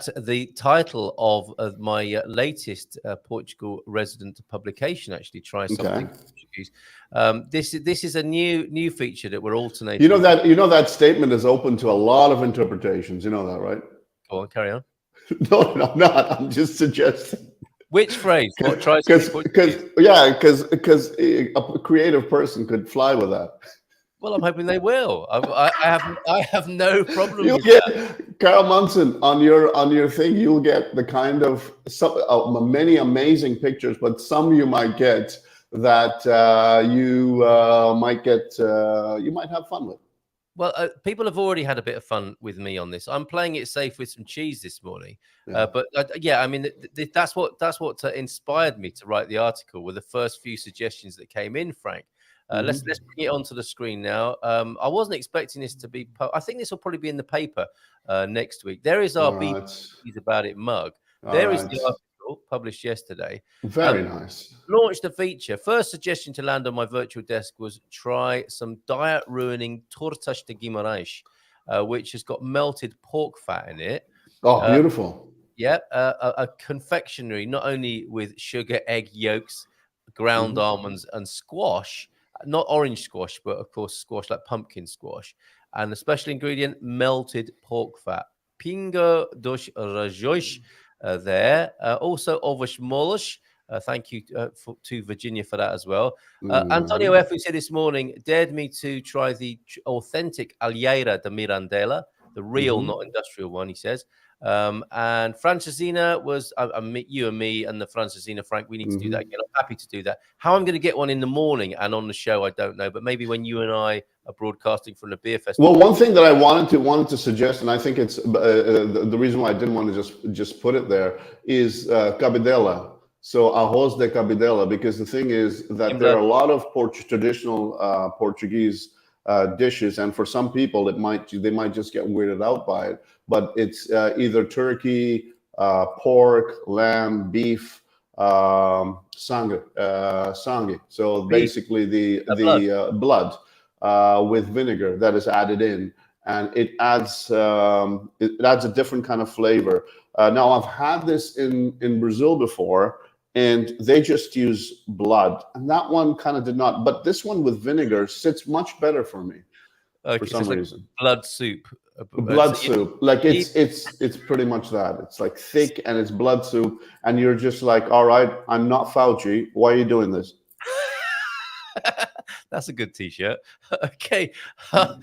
fact, the title of my latest Portugal resident publication actually tries something Portuguese. This is a new feature that we're alternating. You know that statement is open to a lot of interpretations. You know that, right? Go on, carry on. No, I'm not. I'm just suggesting. Which phrase? What tries because a creative person could fly with that. Well, I'm hoping they will. I have no problem You'll with get that. Carl Munson on your thing. You'll get the kind of many amazing pictures, but some you might get that you might have fun with. Well, people have already had a bit of fun with me on this. I'm playing it safe with some cheese this morning, but I mean that's what inspired me to write the article. Were the first few suggestions that came in, Frank. Let's bring it onto the screen now. I wasn't expecting this to be. I think this will probably be in the paper next week. There is our BBC About It mug. There is the article published yesterday. Very nice. Launched a feature. First suggestion to land on my virtual desk was try some diet-ruining tortas de Guimarães, which has got melted pork fat in it. Oh, beautiful. Yeah, a confectionery not only with sugar, egg yolks, ground almonds, and squash. Not orange squash, but of course squash like pumpkin squash. And the special ingredient, melted pork fat. Pingo dos rajões there. Also ovos moles. Thank you to Virginia for that as well. Antonio F, who said this morning, dared me to try the authentic alheira de Mirandela, the real, not industrial one, he says. And Francesina was you and me and the Francesina, Frank, we need to do that again. I'm happy to do that. How I'm going to get one in the morning and on the show, I don't know, but maybe when you and I are broadcasting from the beer festival. Well, one thing that I wanted to suggest, and I think it's the reason why I didn't want to just put it there, is cabidela. So arroz de cabidela, because the thing is that there are a lot of traditional Portuguese dishes, and for some people they might just get weirded out by it. But it's either turkey, pork, lamb, beef, sangue. So basically the blood with vinegar that is added in, and it adds a different kind of flavor. Now I've had this in Brazil before, and they just use blood, and that one kind of did not. But this one with vinegar sits much better for me for some reason. Blood soup. Blood soup, like it's pretty much that. It's like thick and it's blood soup, and you're just like, all right, I'm not Fauci. Why are you doing this? That's a good T-shirt. Okay, I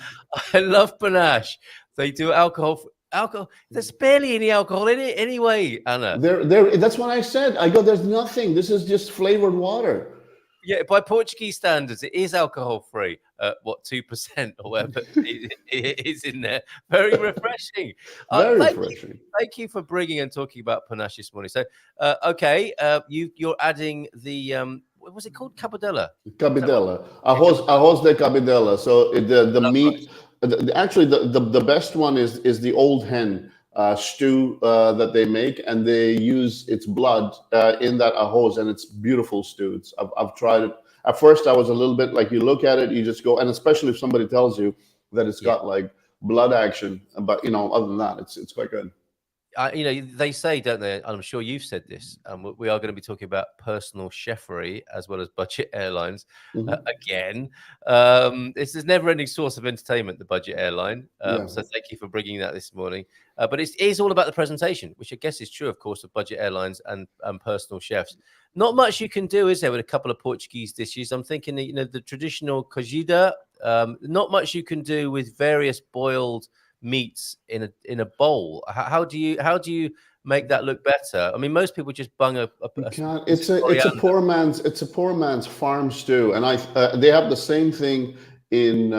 love panache. They do alcohol. There's barely any alcohol in it anyway, Anna. That's what I said. I go, there's nothing. This is just flavored water. Yeah, by Portuguese standards, it is alcohol-free. 2% or whatever it is in there. Very refreshing. Refreshing. Thank you for bringing and talking about panache this morning. So, you're adding the what was it called? Cabidela. Cabidela. Arroz de cabidela. So the meat. Actually, the best one is the old hen stew that they make, and they use its blood in that arroz, and it's beautiful stew. I've tried it. At first, I was a little bit like, you look at it, you just go, and especially if somebody tells you that it's got like blood action, but other than that, it's quite good. They say, don't they? I'm sure you've said this. We are going to be talking about personal chefery as well as budget airlines again. It's there's never-ending source of entertainment, the budget airline. So thank you for bringing that this morning. But it is all about the presentation, which I guess is true, of course, of budget airlines and personal chefs. Not much you can do, is there, with a couple of Portuguese dishes? I'm thinking, the traditional cozida. Not much you can do with various boiled meats in a bowl. How do you make that look better? I mean, most people just bung it's a poor man's farm stew, and they have the same thing in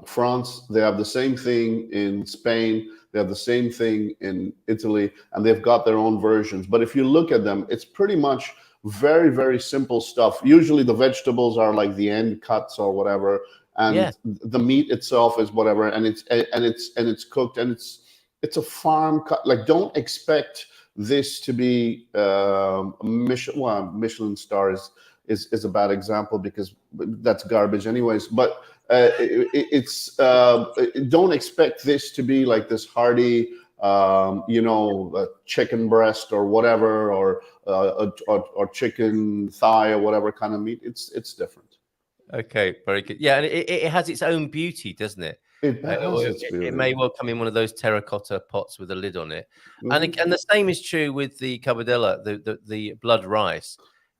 France. They have the same thing in Spain. They have the same thing in Italy, and they've got their own versions. But if you look at them, it's pretty much very, very simple stuff. Usually the vegetables are like the end cuts or whatever, and the meat itself is whatever, and it's cooked, and it's a farm cut. Like, don't expect this to be Michelin stars is a bad example because that's garbage anyways. But don't expect this to be like this hearty chicken breast or whatever, or chicken thigh or whatever kind of meat. It's different. Okay, very good. Yeah, and it has its own beauty, doesn't it? It has its beauty. It may well come in one of those terracotta pots with a lid on it. Mm-hmm. And the same is true with the cabadella, the blood rice.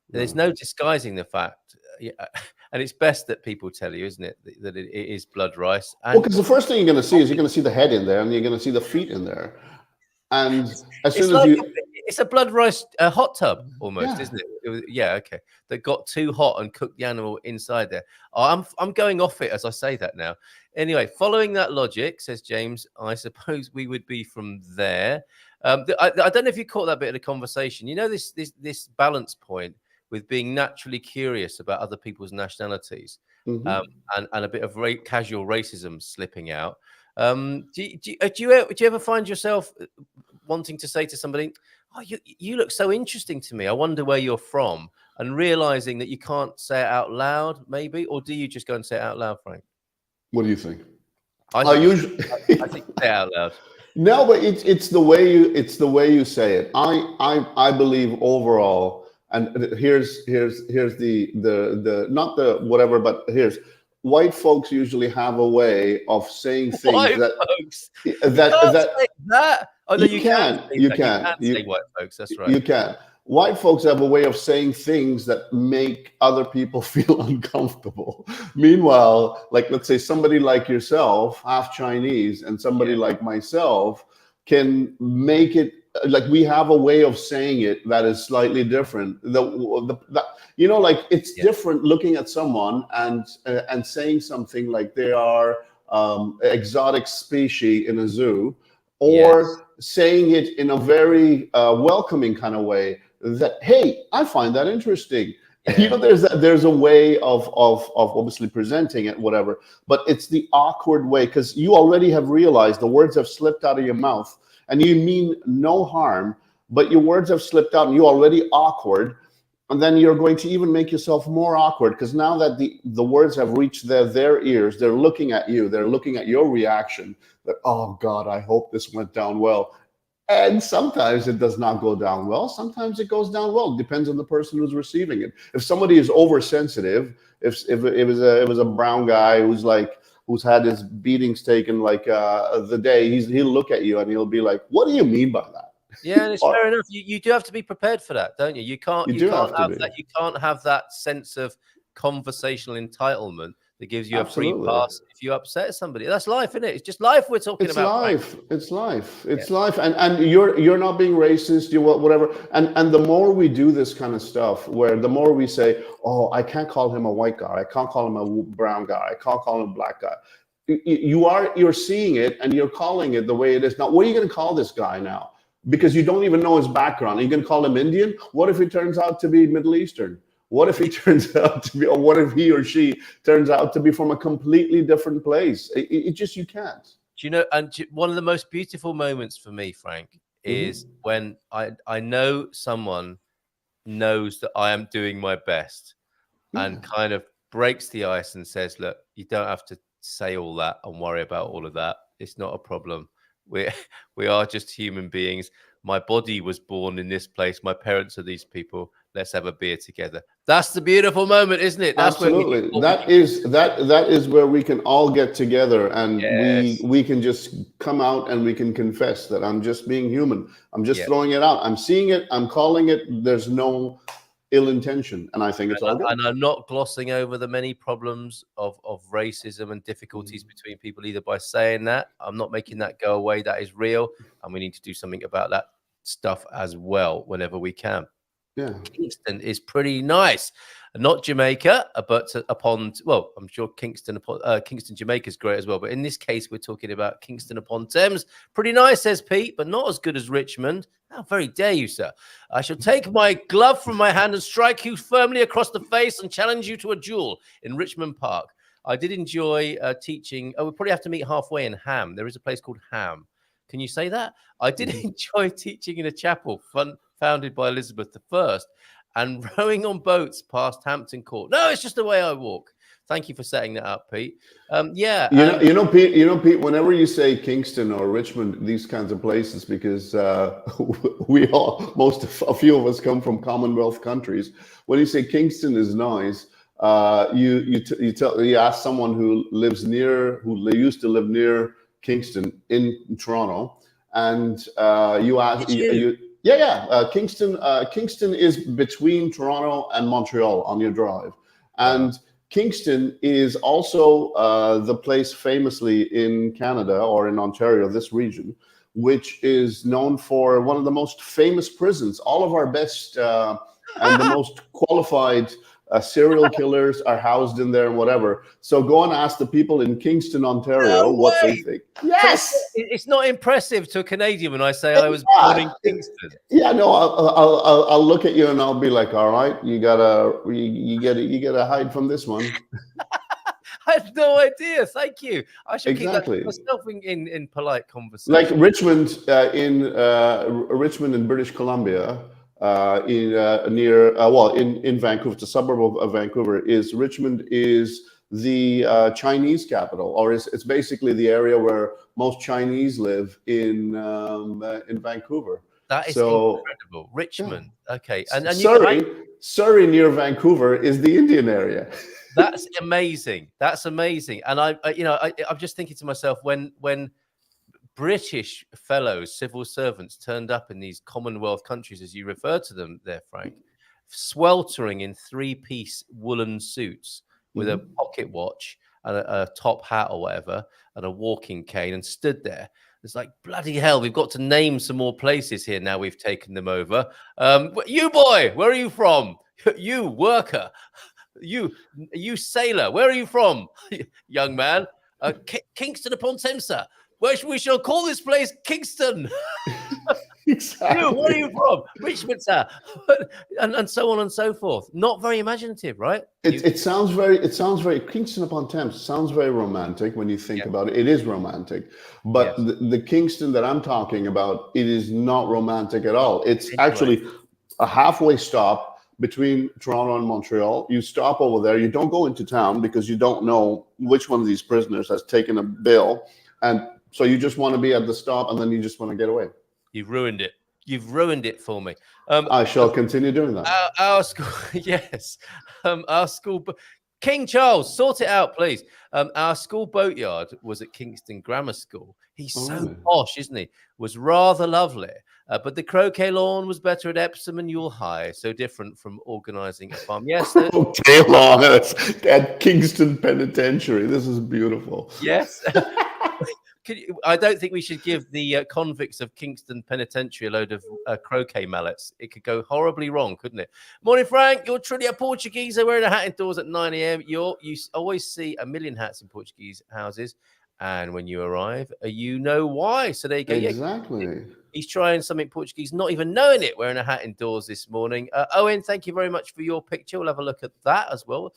There's no disguising the fact, and it's best that people tell you, isn't it, that it is blood rice. And because the first thing you're going to see is you're going to see the head in there, and you're going to see the feet in there, and as soon as it's a blood rice hot tub almost, isn't it? Okay. That got too hot and cooked the animal inside there. I'm going off it as I say that now. Anyway, following that logic, says James, I suppose we would be from there. I don't know if you caught that bit of the conversation. You know, this balance point with being naturally curious about other people's nationalities, and a bit of casual racism slipping out. Do you ever find yourself wanting to say to somebody, "Oh, you look so interesting to me. I wonder where you're from," and realizing that you can't say it out loud, maybe, or do you just go and say it out loud, Frank? What do you think? I think say it out loud. No, but it's the way you say it. I believe overall. And here's the not the whatever, but here's white folks usually have a way of saying things white that folks. That. Oh no, you can say white folks. That's right. You can. White folks have a way of saying things that make other people feel uncomfortable. Meanwhile, like let's say somebody like yourself, half Chinese, and somebody like myself can make it. Like we have a way of saying it that is slightly different. It's different looking at someone and saying something like they are exotic species in a zoo, or saying it in a very welcoming kind of way. That hey, I find that interesting. Yeah. There's a way of obviously presenting it, whatever. But it's the awkward way because you already have realized the words have slipped out of your mouth. And you mean no harm, but your words have slipped out and you're already awkward. And then you're going to even make yourself more awkward because now that the words have reached their ears, they're looking at you. They're looking at your reaction that, oh, God, I hope this went down well. And sometimes it does not go down well. Sometimes it goes down well. It depends on the person who's receiving it. If somebody is oversensitive, if it was a brown guy who's had his beatings taken the day, he'll look at you and he'll be like, what do you mean by that? Yeah, and it's fair enough. You do have to be prepared for that, don't you? You can't have that sense of conversational entitlement that gives you a free pass if you upset somebody. That's life, isn't it? It's just life we're talking about. It's life. And you're not being racist, you whatever. And the more we do this kind of stuff, where the more we say, oh, I can't call him a white guy, I can't call him a brown guy, I can't call him a black guy. You're seeing it and you're calling it the way it is. Now, what are you going to call this guy now? Because you don't even know his background. Are you going to call him Indian? What if he turns out to be Middle Eastern? What if he turns out to be, or what if he or she turns out to be from a completely different place? It just, you can't. Do you know, and one of the most beautiful moments for me, Frank, is when I know someone knows that I am doing my best and kind of breaks the ice and says, look, you don't have to say all that and worry about all of that. It's not a problem. We are just human beings. My body was born in this place. My parents are these people. Let's have a beer together. That's the beautiful moment, isn't it? That's absolutely. That is where we can all get together and we can just come out and we can confess that I'm just being human. I'm just throwing it out. I'm seeing it. I'm calling it. There's no ill intention, and I think it's all good. And I'm not glossing over the many problems of racism and difficulties between people either by saying that. I'm not making that go away. That is real, and we need to do something about that stuff as well whenever we can. Yeah, Kingston is pretty nice. Not Jamaica, but upon, well, I'm sure Kingston, Jamaica is great as well. But in this case, we're talking about Kingston upon Thames. Pretty nice, says Pete, but not as good as Richmond. How very dare you, sir? I shall take my glove from my hand and strike you firmly across the face and challenge you to a duel in Richmond Park. I did enjoy teaching. Oh, we'll probably have to meet halfway in Ham. There is a place called Ham. Can you say that? I did enjoy teaching in a chapel founded by Elizabeth I and rowing on boats past Hampton Court. No, it's just the way I walk. Thank you for setting that up, Pete. Yeah, Pete. Whenever you say Kingston or Richmond, these kinds of places, because a few of us come from Commonwealth countries. When you say Kingston is nice, you ask someone who used to live near Kingston in Toronto, and you ask Kingston is between Toronto and Montreal on your drive, and Kingston is also the place famously in Canada or in Ontario, this region, which is known for one of the most famous prisons. All of our best and the most qualified serial killers are housed in there and whatever. So go and ask the people in Kingston, Ontario, what they think. Yes! So it's not impressive to a Canadian when I say I was born in Kingston. Yeah, no, I'll look at you and I'll be like, all right, you gotta hide from this one. I have no idea. Thank you. I should keep that to myself in polite conversation. Like Richmond in British Columbia, in Vancouver, the suburb of Vancouver, Richmond is the Chinese capital, or it's basically the area where most Chinese live in Vancouver. That is incredible. Richmond, okay, and Surrey near Vancouver is the Indian area. That's amazing. That's amazing. And I'm just thinking to myself when British fellows, civil servants, turned up in these Commonwealth countries, as you refer to them there, Frank, sweltering in three-piece woolen suits with a pocket watch and a top hat or whatever and a walking cane, and stood there. It's like, bloody hell, we've got to name some more places here now we've taken them over. You boy, where are you from? You worker. You sailor, where are you from? Young man. Kingston upon Thames, sir. We shall call this place Kingston. Exactly. You, where are you from? Richmond, sir. and so on and so forth. Not very imaginative, right? It sounds very Kingston upon Thames sounds very romantic when you think about it. It is romantic, but the Kingston that I'm talking about, it is not romantic at all. It's actually a halfway stop between Toronto and Montreal. You stop over there. You don't go into town because you don't know which one of these prisoners has taken a bill, and so you just want to be at the stop, and then you just want to get away. You've ruined it. You've ruined it for me. I shall continue doing that. Our school, yes. Our school, King Charles, sort it out, please. Our school boatyard was at Kingston Grammar School. He's so posh, isn't he? Was rather lovely. But the croquet lawn was better at Epsom and Ewell High. So different from organising a farm. Yes. Croquet lawn at Kingston Penitentiary. This is beautiful. Yes. I don't think we should give the convicts of Kingston Penitentiary a load of croquet mallets. It could go horribly wrong, couldn't it? Morning, Frank. You're truly a Portuguese. They're wearing a hat indoors at 9 a.m. You always see a million hats in Portuguese houses. And when you arrive, you know why. So there you go. Exactly. Yeah, he's trying something Portuguese, not even knowing it, wearing a hat indoors this morning. Owen, thank you very much for your picture. We'll have a look at that as well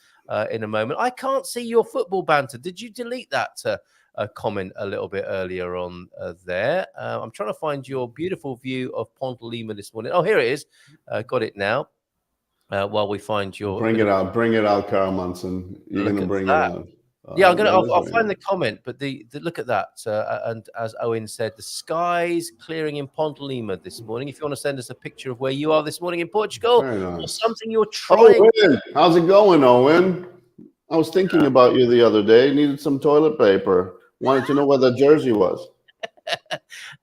in a moment. I can't see your football banter. Did you delete that comment a little bit earlier on there? I'm trying to find your beautiful view of Pont Lima this morning. Oh, here it is. Got it now. While we find your... Bring it out, Carl Munson. You're going to bring it out. Yeah, I'll find the comment, but the look at that. And as Owen said, the skies clearing in Pont Lima this morning. If you want to send us a picture of where you are this morning in Portugal, or something you're trying. Owen, how's it going, Owen? I was thinking about you the other day. Needed some toilet paper. Wanted to know where the jersey was.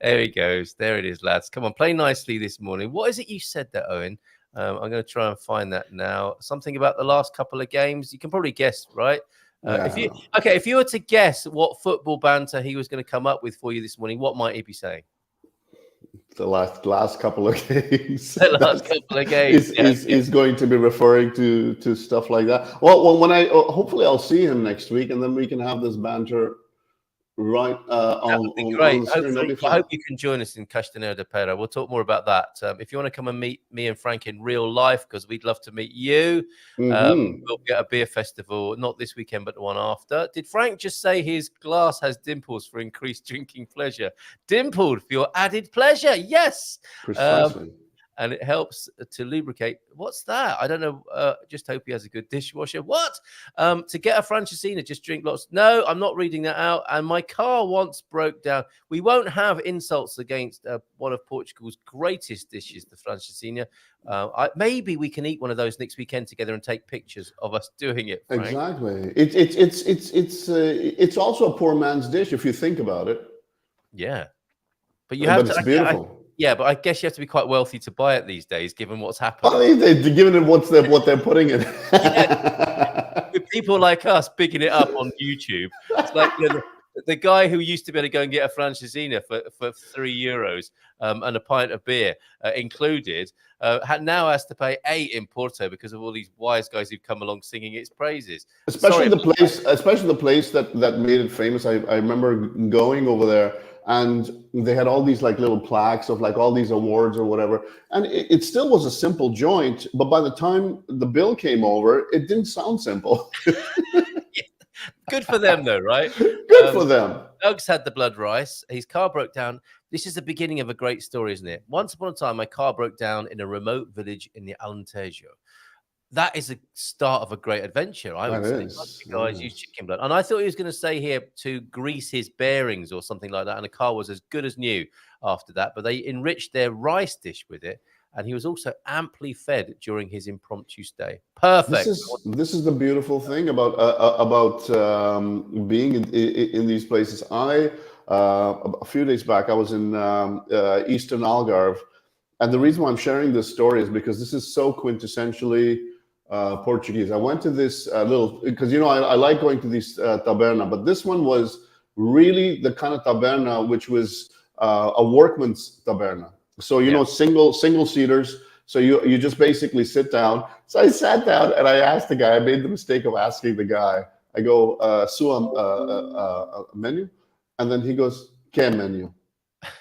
There he goes. There it is, lads. Come on, play nicely this morning. What is it you said there, Owen? I'm going to try and find that now. Something about the last couple of games. You can probably guess, right? If you were to guess what football banter he was going to come up with for you this morning, what might he be saying? The last couple of games. The last couple of games is going to be referring to stuff like that. Well, when hopefully I'll see him next week, and then we can have this banter. Right. That would be great. I hope you can join us in Castanheira de Pera. We'll talk more about that. If you want to come and meet me and Frank in real life, because we'd love to meet you, we'll get a beer festival, not this weekend, but the one after. Did Frank just say his glass has dimples for increased drinking pleasure? Dimpled for your added pleasure. Yes. Precisely. and it helps to lubricate. What's that? I don't know. Just hope he has a good dishwasher. What? To get a Francesina, just drink lots. No, I'm not reading that out. And my car once broke down. We won't have insults against one of Portugal's greatest dishes, the Francesina. Maybe we can eat one of those next weekend together and take pictures of us doing it. Frank. Exactly. It's also a poor man's dish if you think about it. Yeah, but you have but to. It's beautiful. Yeah, but I guess you have to be quite wealthy to buy it these days, given what's happened. Given it what they're putting in. With people like us picking it up on YouTube, it's like the guy who used to be able to go and get a Francesina for €3 and a pint of beer included, now has to pay 8 in Porto because of all these wise guys who've come along singing its praises. Especially the place that made it famous. I remember going over there, and they had all these like little plaques of like all these awards or whatever. And it still was a simple joint, but by the time the bill came over, it didn't sound simple. Good for them, though, right? Good for them. Doug's had the blood rice. His car broke down. This is the beginning of a great story, isn't it? Once upon a time, my car broke down in a remote village in the Alentejo. That is the start of a great adventure. I would say, you guys use chicken blood. And I thought he was going to say here to grease his bearings or something like that. And the car was as good as new after that. But they enriched their rice dish with it. And he was also amply fed during his impromptu stay. Perfect. This is the beautiful thing about being in these places. A few days back, I was in Eastern Algarve. And the reason why I'm sharing this story is because this is so quintessentially Portuguese. I went to this because, I like going to these taberna, but this one was really the kind of taberna which was a workman's taberna. So, single seaters. So you just basically sit down. So I sat down and I asked the guy, I made the mistake of asking the guy, I go, menu? And then he goes, "Que menu?"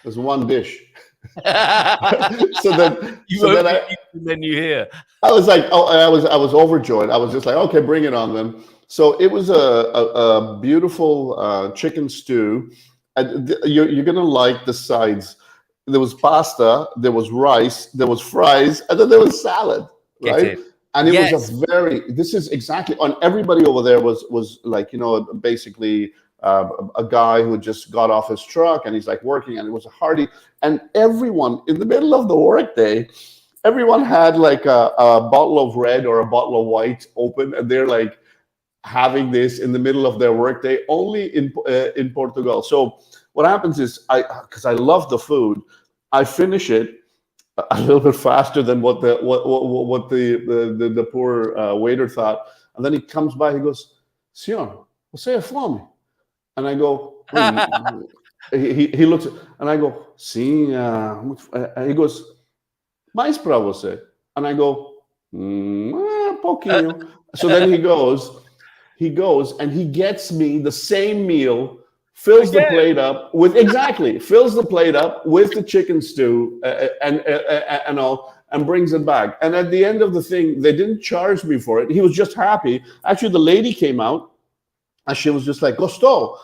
There's one dish. so then the menu here. I was like, I was overjoyed. I was just like, okay, bring it on then. So it was a beautiful chicken stew. And you're gonna like the sides. There was pasta, there was rice, there was fries, and then there was salad, right? And it was this is exactly, and everybody over there was like, basically a guy who just got off his truck and he's like working, and it was a hearty, and everyone in the middle of the workday, everyone had like a bottle of red or a bottle of white open, and they're like having this in the middle of their workday only in Portugal. So what happens is, because I love the food, I finish it a little bit faster than what the poor waiter thought, and then he comes by. He goes, "Senhor, você é fome?" And I go, he looks, and I go, "Sim." He goes, "Mais para você?" And I go, pouquinho. So then he goes, and he gets me the same meal. Fills the plate up with the chicken stew and all, and brings it back. And at the end of the thing, they didn't charge me for it. He was just happy. Actually, the lady came out, and she was just like, "Gostou."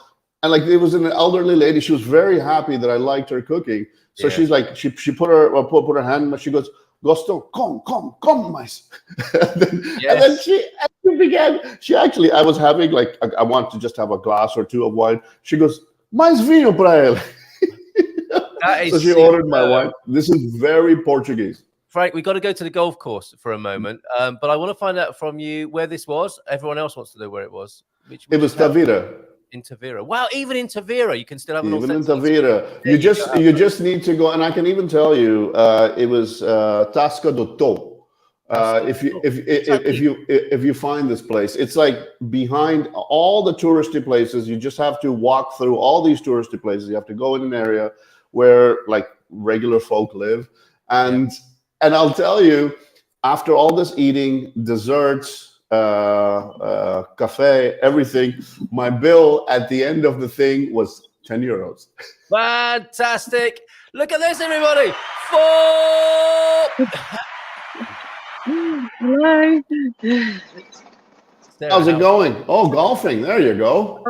And like, it was an elderly lady. She was very happy that I liked her cooking. So she's like, she put her hand, she goes, "Gostou, come, mais." And then she began. I was having like, I want to just have a glass or two of wine. She goes, "Mais vinho para ele." So she ordered my wine. This is very Portuguese. Frank, we've got to go to the golf course for a moment, but I want to find out from you where this was. Everyone else wants to know where it was. It was Tavira. In Tavira. Wow, even in Tavira, you can still have an even in Tavira. You just need to go, and I can even tell you, it was Tasca do Tô. If you find this place, it's like behind all the touristy places. You just have to walk through all these touristy places. You have to go in an area where like regular folk live, and I'll tell you, after all this eating, desserts, cafe, everything, my bill at the end of the thing was €10. Fantastic. Look at this, everybody. Hello. How's it going? Oh, golfing. There you go.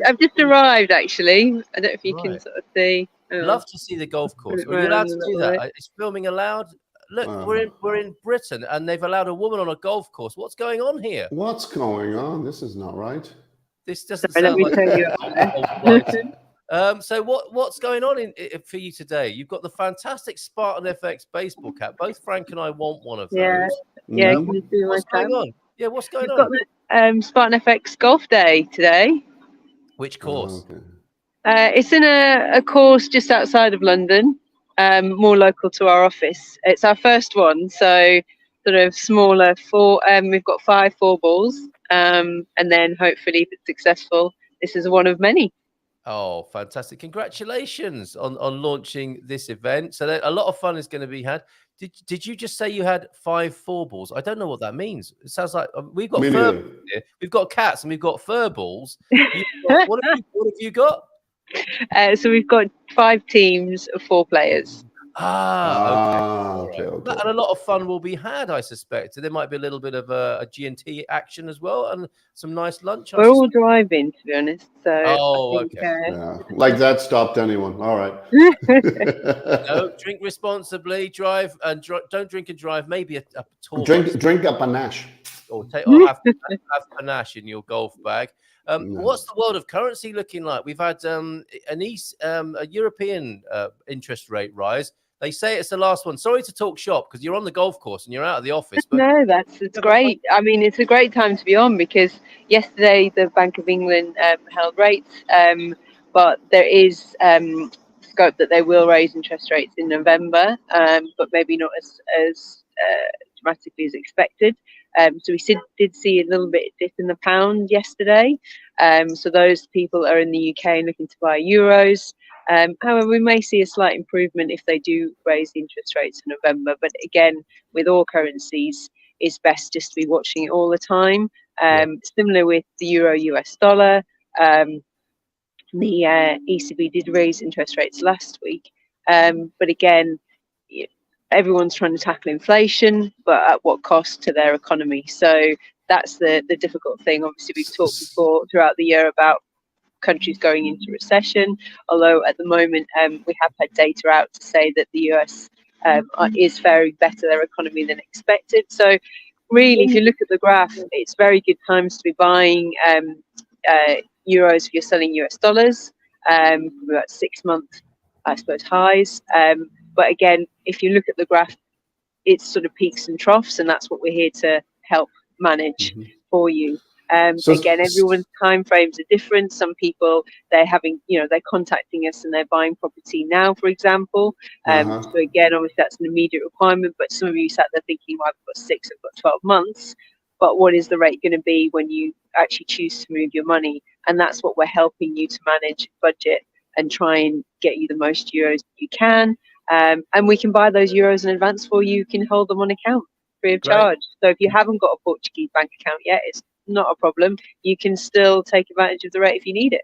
I've just arrived, actually. I don't know if you can sort of see. Love to see the golf course. Are you allowed to do that? Is filming allowed? Look, we're in Britain, and they've allowed a woman on a golf course. What's going on here? What's going on? This is not right. This doesn't Let sound me like. tell you. So what's going on for you today? You've got the fantastic Spartan FX baseball cap. Both Frank and I want one of those. Yeah, yeah. Mm. Can you see my What's going tab? on? Yeah, what's going We've on? got the Spartan FX Golf Day today. Which course? Okay. It's in a course just outside of London, more local to our office. It's our first one, so sort of smaller. We've got 5 4 balls, and then hopefully, if it's successful, this is one of many. Oh, fantastic! Congratulations on launching this event. So a lot of fun is going to be had. Did you just say you had 5 4 balls? I don't know what that means. It sounds like we've got fur balls here. We've got cats and we've got fur balls. What have you got? So we've got 5 teams of 4 players. Okay. And a lot of fun will be had, I suspect. There might be a little bit of a G&T action as well, and some nice lunch. We're all driving, to be honest. So Yeah, like that stopped anyone. All right. No, drink responsibly, drive, and don't drink and drive. Maybe a tour. Drink a panache. Or have panache in your golf bag. What's the world of currency looking like? We've had a European interest rate rise. They say it's the last one. Sorry to talk shop because you're on the golf course and you're out of the office. But no, it's great. I mean, it's a great time to be on because yesterday the Bank of England held rates, but there is scope that they will raise interest rates in November, but maybe not as dramatically as expected. So we did see a little bit dip in the pound yesterday. So those people are in the UK looking to buy euros. However, we may see a slight improvement if they do raise the interest rates in November. But again, with all currencies, it's best just to be watching it all the time. Similar with the euro US dollar, the ECB did raise interest rates last week. But again, everyone's trying to tackle inflation, but at what cost to their economy? So that's the difficult thing. Obviously, we've talked before throughout the year about countries going into recession, although at the moment we have had data out to say that the US is faring better, their economy, than expected. So really, if you look at the graph, it's very good times to be buying euros if you're selling US dollars, about 6 month, I suppose, highs. But again, if you look at the graph, it's sort of peaks and troughs, and that's what we're here to help manage for you. Again, everyone's time frames are different. Some people, they're contacting us and they're buying property now, for example. So again, obviously that's an immediate requirement, but some of you sat there thinking, well, I've got 6, I've got 12 months. But what is the rate going to be when you actually choose to move your money? And that's what we're helping you to manage, budget, and try and get you the most euros you can. And we can buy those euros in advance for you. You can hold them on account free of charge. So if you haven't got a Portuguese bank account yet, it's not a problem. You can still take advantage of the rate if you need it.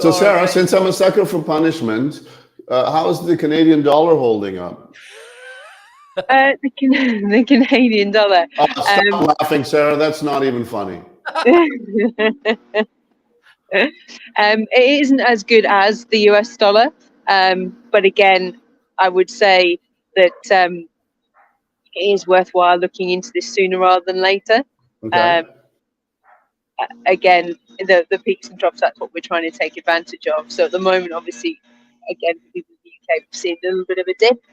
So Sarah, since I'm a sucker for punishment, how is the Canadian dollar holding up? The Canadian dollar. Oh, stop laughing, Sarah. That's not even funny. It isn't as good as the US dollar. But again, I would say that it is worthwhile looking into this sooner rather than later. Okay. Again, the peaks and troughs, that's what we're trying to take advantage of. So at the moment, obviously, again, for people in the UK, we've seen a little bit of a dip.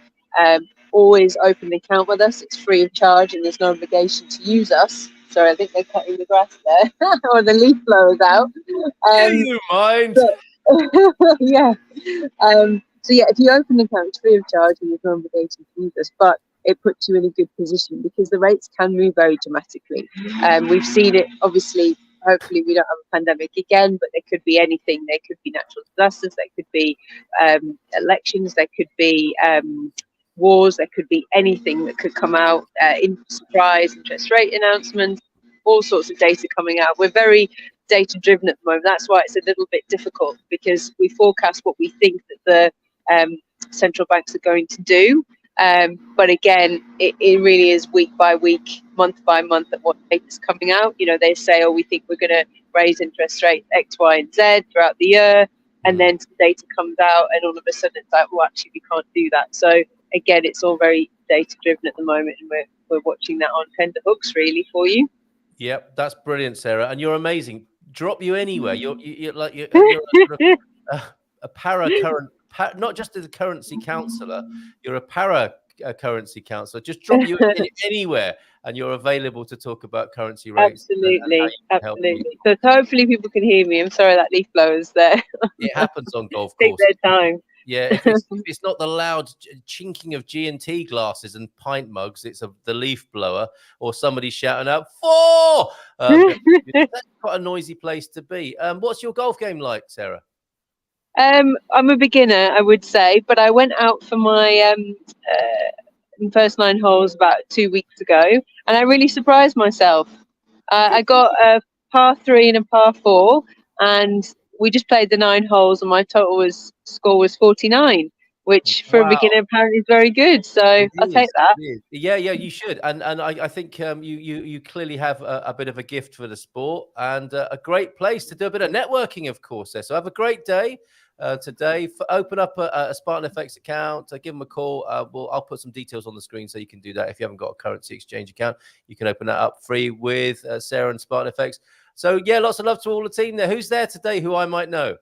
Always open an account with us. It's free of charge and there's no obligation to use us. Sorry, I think they're cutting the grass there. Or the leaf blower's out. Do you mind? Yeah. So yeah, if you open an account, it's free of charge and there's no obligation to use us. But it puts you in a good position because the rates can move very dramatically. We've seen it, obviously. Hopefully we don't have a pandemic again, but there could be anything. There could be natural disasters, there could be elections, there could be wars, there could be anything that could come out, surprise interest rate announcements, all sorts of data coming out. We're very data driven at the moment. That's why it's a little bit difficult because we forecast what we think that the central banks are going to do. But again, it really is week by week, month by month at what data is coming out. You know, they say, oh, we think we're going to raise interest rates X, Y, and Z throughout the year. And then some data comes out and all of a sudden it's like, well, actually, we can't do that. So again, it's all very data driven at the moment, and we're watching that on tender hooks really for you. Yep, that's brilliant, Sarah, and you're amazing. Drop you anywhere. You're a para current, not just a currency counselor. You're a para currency counselor. Just drop you anywhere, and you're available to talk about currency rates. Absolutely. So hopefully people can hear me. I'm sorry that leaf blower's there. It happens on golf Take courses. their time. Yeah, if it's not the loud chinking of G&T glasses and pint mugs, it's the leaf blower or somebody shouting out FORE. That's quite a noisy place to be. What's your golf game like, Sarah? I'm a beginner, I would say, but I went out for my first 9 holes about 2 weeks ago, and I really surprised myself. I got a par 3 and a par 4, and we just played the 9 holes, and my total score was 49, which for a beginner apparently is very good. So I'll take that. Yeah, you should. And I think you clearly have a bit of a gift for the sport, and a great place to do a bit of networking, of course. So have a great day today. Open up a Spartan FX account. Give them a call. I'll put some details on the screen so you can do that. If you haven't got a currency exchange account, you can open that up free with Sarah and Spartan FX. So, yeah, lots of love to all the team there. Who's there today who I might know?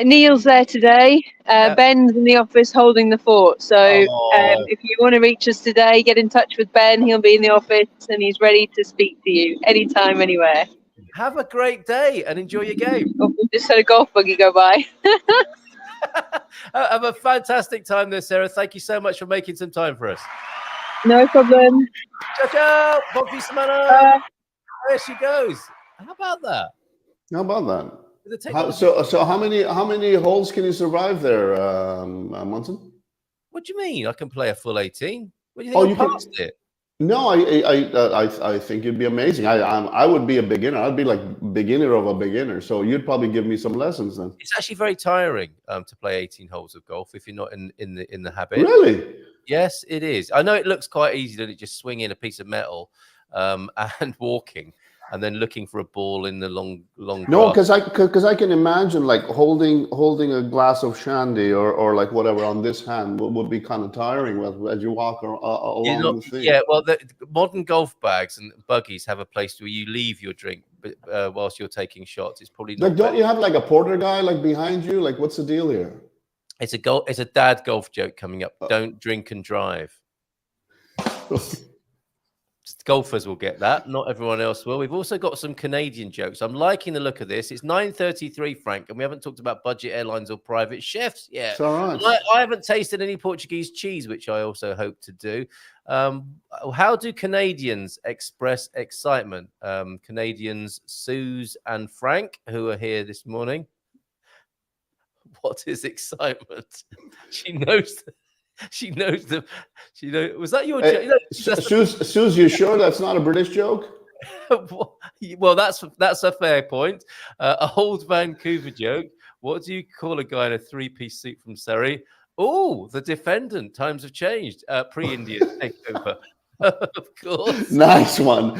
Neil's there today. Ben's in the office holding the fort. So if you want to reach us today, get in touch with Ben. He'll be in the office and he's ready to speak to you anytime, anywhere. Have a great day and enjoy your game. Oh, we just had a golf buggy go by. Have a fantastic time there, Sarah. Thank you so much for making some time for us. No problem. Ciao, ciao. Bobby Samana. There she goes. How about that? So how many holes can you survive there, Munson? What do you mean? I can play a full 18. What do you think? You passed it? No, I think you'd be amazing. I would be a beginner. I'd be like beginner of a beginner. So you'd probably give me some lessons then. It's actually very tiring to play 18 holes of golf if you're not in the habit. Really? Yes, it is. I know it looks quite easy to just swing in a piece of metal and walking. And then looking for a ball in the long. No, because I can imagine like holding a glass of shandy or like whatever on this hand would be kind of tiring as you walk along the thing. Yeah, well, the modern golf bags and buggies have a place where you leave your drink whilst you're taking shots. It's probably not. Like, don't you have like a porter guy like behind you? Like, what's the deal here? It's a dad golf joke coming up. Don't drink and drive. Golfers will get that. Not everyone else will. We've also got some Canadian jokes. I'm liking the look of this. It's 9:33, Frank, and we haven't talked about budget airlines or private chefs yet. All right. I haven't tasted any Portuguese cheese, which I also hope to do. How do Canadians express excitement? Canadians Suze and Frank, who are here this morning. What is excitement? She knows. She knows them. She knows. Was that your joke? Suze, you sure that's not a British joke? Well, that's a fair point. A old Vancouver joke. What do you call a guy in a 3-piece suit from Surrey? Oh, the defendant. Times have changed. Pre-Indian takeover. Of course. Nice one,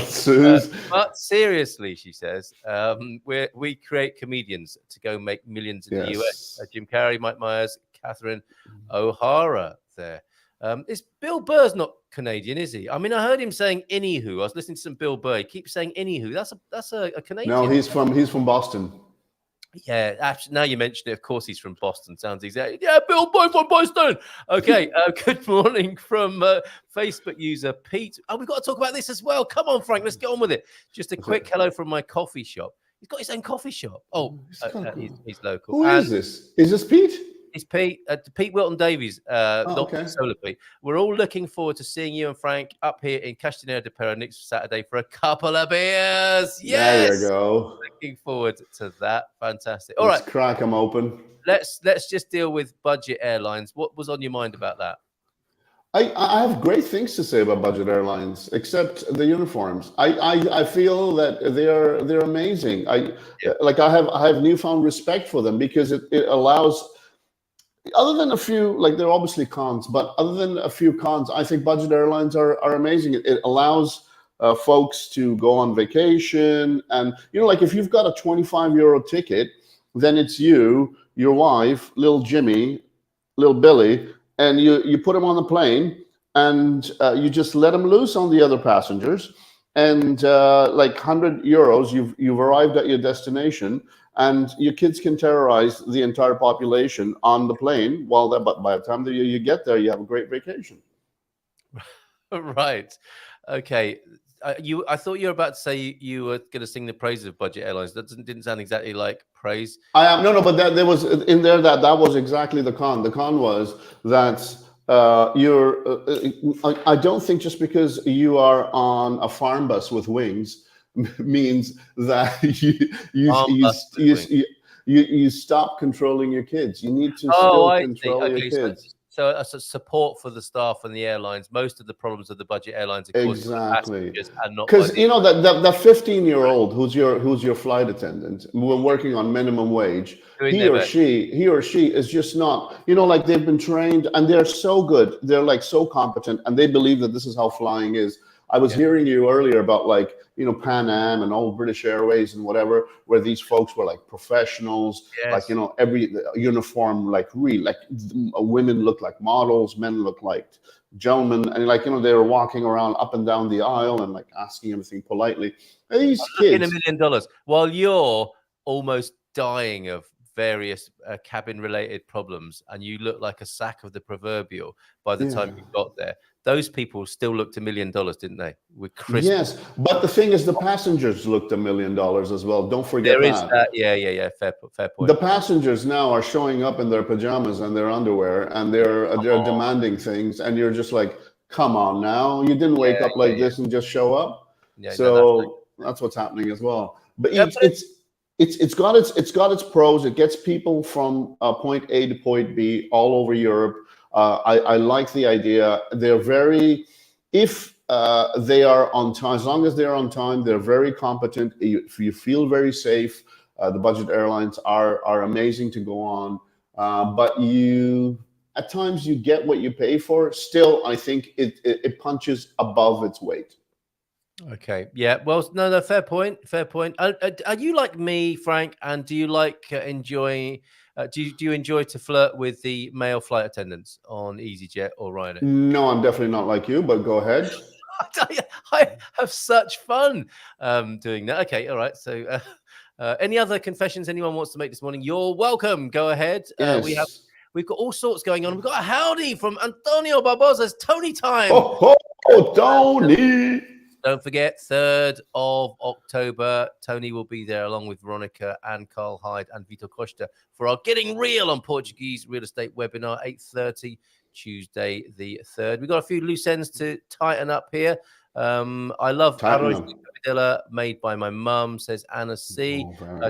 Suze. But seriously, she says, we create comedians to go make millions in the US. Jim Carrey, Mike Myers, Catherine O'Hara there. Is Bill Burr's not Canadian, is he? I mean, I heard him saying anywho. I was listening to some Bill Burr. He keeps saying anywho. That's a Canadian. No, he's from Boston. Yeah, actually, now you mention it, of course he's from Boston. Sounds exactly. Yeah, Bill Boy from Boston. Okay, good morning from Facebook user Pete. Oh, we've got to talk about this as well. Come on, Frank, let's get on with it. Just a quick hello from my coffee shop. He's got his own coffee shop. Oh, he's local. Who is this? Is this Pete? It's Pete, Pete Wilton Davies, not Solar Pete. We're all looking forward to seeing you and Frank up here in Castanera de Pera next Saturday for a couple of beers. Yes, there you go. Looking forward to that. Fantastic. All right, crack them open. Let's just deal with budget airlines. What was on your mind about that? I have great things to say about budget airlines, except the uniforms. I feel that they're amazing. I have newfound respect for them because it allows. Other than a few, like there are obviously cons, but other than a few cons, I think budget airlines are amazing. It allows folks to go on vacation. And, like if you've got a 25-euro ticket, then it's you, your wife, little Jimmy, little Billy, and you put them on the plane, and you just let them loose on the other passengers, and like €100, you've arrived at your destination, and your kids can terrorize the entire population on the plane. But by the time that you get there, you have a great vacation. Right. Okay. I thought you were about to say you were going to sing the praises of budget airlines. That didn't sound exactly like praise. I am no, but there was in there that was exactly the con. The con was that I don't think just because you are on a farm bus with wings means that you stop controlling your kids. You need to still control your kids. So as a support for the staff and the airlines, most of the problems of the budget airlines are caused by passengers and not because you know that 15-year-old who's your flight attendant, we're working on minimum wage. He or she is just not, like they've been trained and they're so good. They're like so competent and they believe that this is how flying is. I was hearing you earlier about like, Pan Am and old British Airways and whatever, where these folks were like professionals, like, every uniform, like women look like models, men look like gentlemen. And like, they were walking around up and down the aisle and like asking everything politely. And these kids. $1 million while you're almost dying of various cabin-related problems, and you look like a sack of the proverbial by the time you got there. Those people still looked $1 million, didn't they? With crisp. Yes, but the thing is, the passengers looked $1 million as well. Don't forget there is that. Yeah. Fair point. The passengers now are showing up in their pajamas and their underwear, and they're demanding things, and you're just like, come on now, you didn't wake up like this and just show up. Yeah, so that's what's happening as well. But it's got its pros. It gets people from point A to point B all over Europe. I like the idea. They're very, if they are on time, as long as they're on time, they're very competent. You feel very safe. The budget airlines are amazing to go on. But at times you get what you pay for. Still, I think it punches above its weight. Okay. Yeah. Well, no. Fair point. Are you like me, Frank? And do you like enjoy? Do you enjoy to flirt with the male flight attendants on EasyJet or Ryanair? No, I'm definitely not like you. But go ahead. I have such fun doing that. Okay. All right. So, any other confessions anyone wants to make this morning? You're welcome. Go ahead. Yes. We've got all sorts going on. We've got a howdy from Antonio Barbosa's Tony time. Oh, Tony. Don't forget, 3rd of October, Tony will be there along with Veronica and Carl Hyde and Vitor Costa for our Getting Real on Portuguese Real Estate webinar, 8:30, Tuesday the 3rd. We've got a few loose ends to tighten up here. I love arroz de cabidela made by my mum, says Anna C.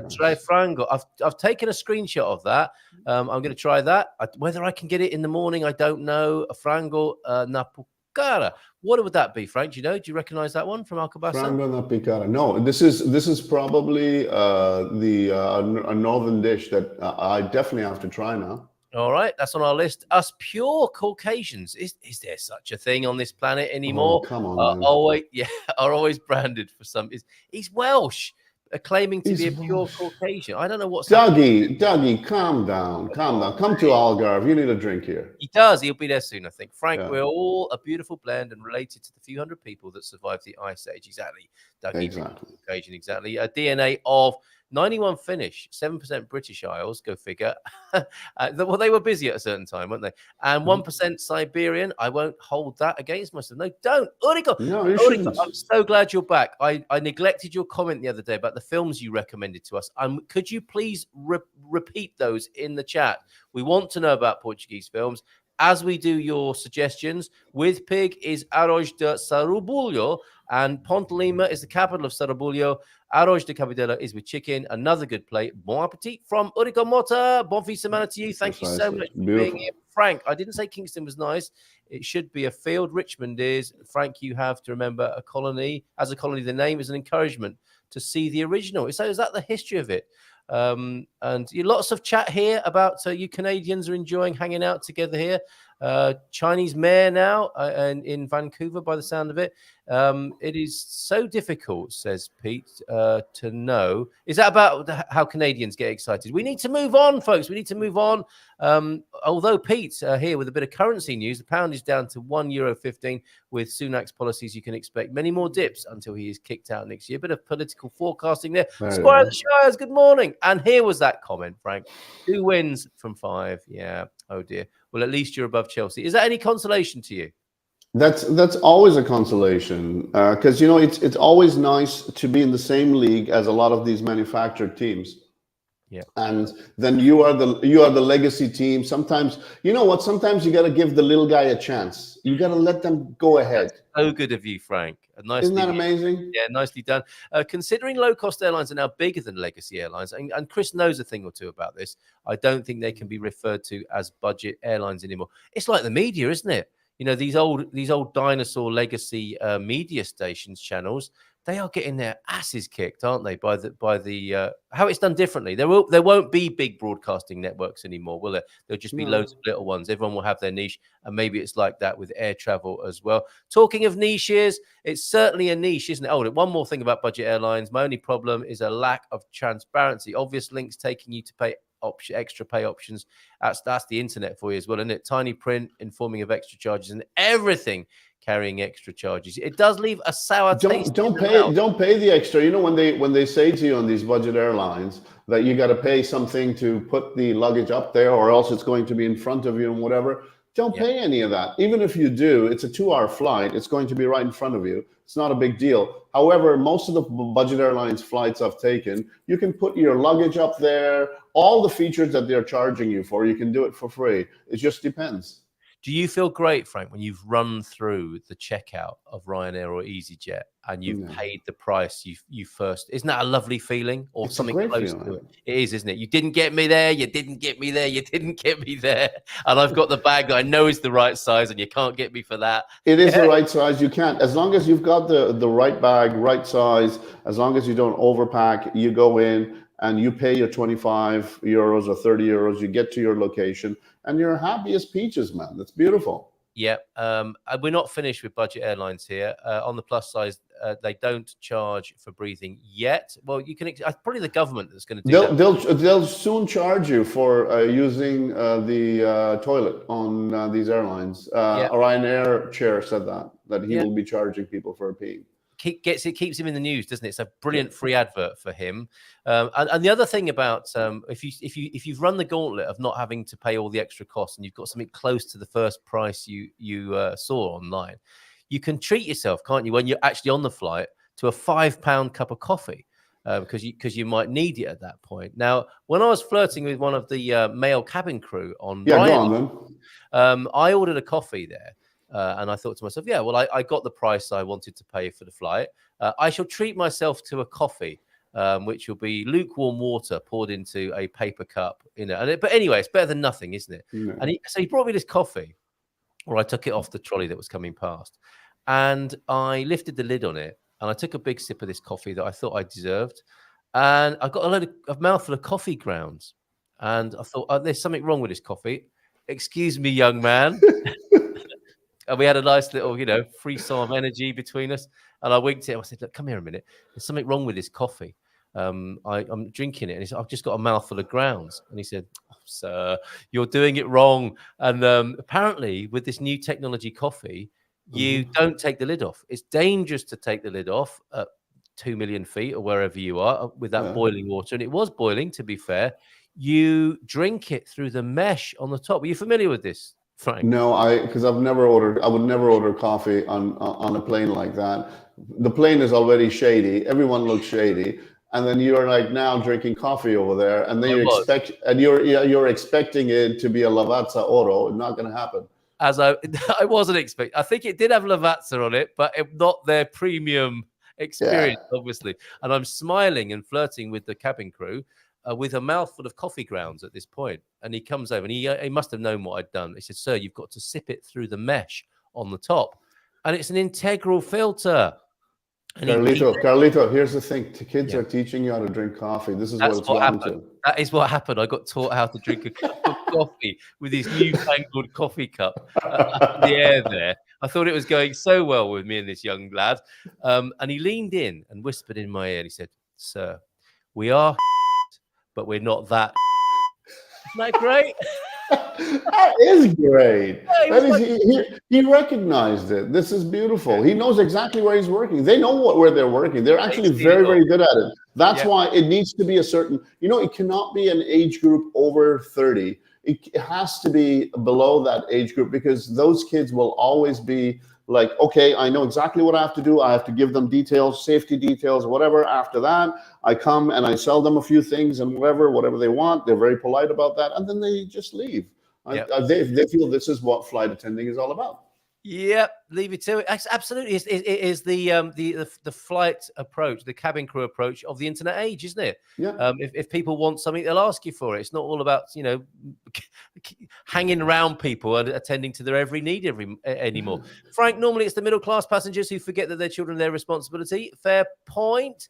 Try frango. I've taken a screenshot of that. I'm going to try that. Whether I can get it in the morning, I don't know. A frango napucara. What would that be, Frank? Do you recognize that one from Alcobaça? Frango napucara. No, this is probably a northern dish that I definitely have to try now. All right, that's on our list. Us pure Caucasians. Is there such a thing on this planet anymore? Oh, come on, are always branded for some. He's Welsh, claiming to be a pure Caucasian. I don't know what's Dougie, calm down. Come to Algarve. You need a drink here. He does. He'll be there soon, I think. Frank, we're all a beautiful blend and related to the few hundred people that survived the Ice Age. Exactly. Dougie, exactly. Caucasian, exactly. A DNA of 91 Finnish, 7% British Isles, go figure. Well, they were busy at a certain time, weren't they? And 1% Siberian. I won't hold that against myself. No, don't. Uriko. No, you shouldn't. I'm so glad you're back. I neglected your comment the other day about the films you recommended to us. Could you please repeat those in the chat? We want to know about Portuguese films. As we do your suggestions, with pig is Arroz de Sarubulho, and Ponte Lima is the capital of Sarubulho. Arroz de Cabidela is with chicken. Another good plate. Bon appetit from Uriko Mota. Bon fin de semana to you. Thank you so much for being here. Frank, I didn't say Kingston was nice. It should be a field. Richmond is. Frank, you have to remember a colony. As a colony, the name is an encouragement to see the original. So is that the history of it? And lots of chat here about you Canadians are enjoying hanging out together here. Chinese mayor now and in Vancouver by the sound of it. It is so difficult, says Pete, to know. Is that about how Canadians get excited? We need to move on, folks. We need to move on. Although Pete here with a bit of currency news, the pound is down to €1.15. With Sunak's policies, you can expect many more dips until he is kicked out next year. A bit of political forecasting there. Squire of the Shires, good morning. And here was that comment, Frank. 2 wins from 5. Yeah. Oh dear. Well, at least you're above Chelsea. Is that any consolation to you? That's always a consolation, because it's always nice to be in the same league as a lot of these manufactured teams. Yeah. And then you are the legacy team. Sometimes, you know what? Sometimes you got to give the little guy a chance. You got to let them go ahead. That's so good of you, Frank. Isn't that amazing? Yeah, nicely done. Considering low-cost airlines are now bigger than legacy airlines, and Chris knows a thing or two about this, I don't think they can be referred to as budget airlines anymore. It's like the media, isn't it? You know, these old dinosaur legacy media stations channels, they are getting their asses kicked, aren't they? By the how it's done differently. There won't be big broadcasting networks anymore, will there? There'll just be loads of little ones. Everyone will have their niche, and maybe it's like that with air travel as well. Talking of niches, it's certainly a niche, isn't it? Oh, one more thing about budget airlines. My only problem is a lack of transparency. Obvious links taking you to pay extra pay options. That's the internet for you as well, isn't it? Tiny print informing of extra charges and everything carrying extra charges. It does leave a sour taste. Don't pay the extra. You know, when they say to you on these budget airlines that you got to pay something to put the luggage up there, or else it's going to be in front of you and whatever. Don't pay any of that. Even if you do, it's a 2-hour flight. It's going to be right in front of you. It's not a big deal. However, most of the budget airlines flights I've taken, you can put your luggage up there. All the features that they're charging you for, you can do it for free. It just depends. Do you feel great, Frank, when you've run through the checkout of Ryanair or EasyJet and you've paid the price you first? Isn't that a lovely feeling, or it's something close to it? It is, isn't it? You didn't get me there. You didn't get me there. You didn't get me there. And I've got the bag that I know is the right size, and you can't get me for that. It is the right size. You can't. As long as you've got the right bag, right size, as long as you don't overpack, you go in and you pay your 25 euros or 30 euros. You get to your location, and you're happy as peaches, man. That's beautiful. Yeah. We're not finished with budget airlines here. On the plus side, they don't charge for breathing yet. Well, you can probably the government that's going to do that. They'll soon charge you for using the toilet on these airlines. A Ryanair chair said that he will be charging people for a pee. It keeps him in the news, doesn't it? It's a brilliant free advert for him. And the other thing about if you've run the gauntlet of not having to pay all the extra costs, and you've got something close to the first price you saw online, you can treat yourself, can't you, when you're actually on the flight, to a £5 cup of coffee, because you might need it at that point. Now, when I was flirting with one of the male cabin crew on Ryanair, I ordered a coffee there. And I thought to myself, yeah, well, I got the price I wanted to pay for the flight. I shall treat myself to a coffee, which will be lukewarm water poured into a paper cup. But anyway, it's better than nothing, isn't it? Yeah. And so he brought me this coffee, or I took it off the trolley that was coming past, and I lifted the lid on it, and I took a big sip of this coffee that I thought I deserved, and I got a mouthful of coffee grounds, and I thought, there's something wrong with this coffee. Excuse me, young man. And we had a nice little, frisson of energy between us. And I winked at him. I said, look, come here a minute. There's something wrong with this coffee. I'm drinking it. And he said, I've just got a mouthful of grounds. And he said, oh, sir, you're doing it wrong. And apparently with this new technology coffee, you don't take the lid off. It's dangerous to take the lid off at 2 million feet or wherever you are with that boiling water. And it was boiling, to be fair. You drink it through the mesh on the top. Are you familiar with this, Frank? No, because I would never order coffee on a plane like that. The plane is already shady. Everyone looks shady, and then you're like now drinking coffee over there, and then you're expecting it to be a Lavazza Oro. It's not going to happen. As I wasn't expecting. I think it did have Lavazza on it, but not their premium experience, obviously. And I'm smiling and flirting with the cabin crew. With a mouthful of coffee grounds at this point. And he comes over and he must have known what I'd done. He said, sir, you've got to sip it through the mesh on the top. And it's an integral filter. And Carlito, here's the thing. The kids are teaching you how to drink coffee. This is what happened. That is what happened. I got taught how to drink a cup of coffee with this newfangled coffee cup in the air there. I thought it was going so well with me and this young lad. And he leaned in and whispered in my ear. And he said, "Sir, we are, but we're not that." Isn't that great? That is great. Yeah, He recognized it. This is beautiful. He knows exactly where he's working. They know where they're working. They're actually very, very good at it. That's why it needs to be a certain, it cannot be an age group over 30. It has to be below that age group, because those kids will always be like, okay, I know exactly what I have to do. I have to give them details, safety details, whatever. After that, I come and I sell them a few things and whatever they want. They're very polite about that. And then they just leave. They feel this is what flight attending is all about. Yep, leave it to it. Absolutely, it is the flight approach, the cabin crew approach of the internet age, isn't it? Yeah. If people want something, they'll ask you for it. It's not all about hanging around people and attending to their every need anymore. Frank, normally it's the middle class passengers who forget that their children are their responsibility. Fair point.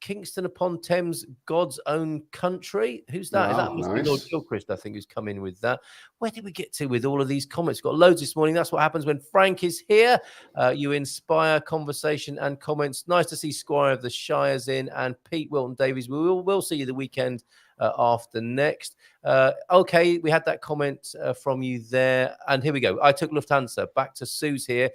Kingston upon Thames, God's own country. Who's that? Wow, Is that nice. Lord Gilchrist, I think, who's come in with that. Where did we get to with all of these comments? We've got loads this morning. That's what happens when Frank is here. You inspire conversation and comments. Nice to see Squire of the Shires in, and Pete Wilton Davies. We'll see you the weekend after next. Okay, we had that comment from you there. And here we go. I took Lufthansa. Back to Sue's here.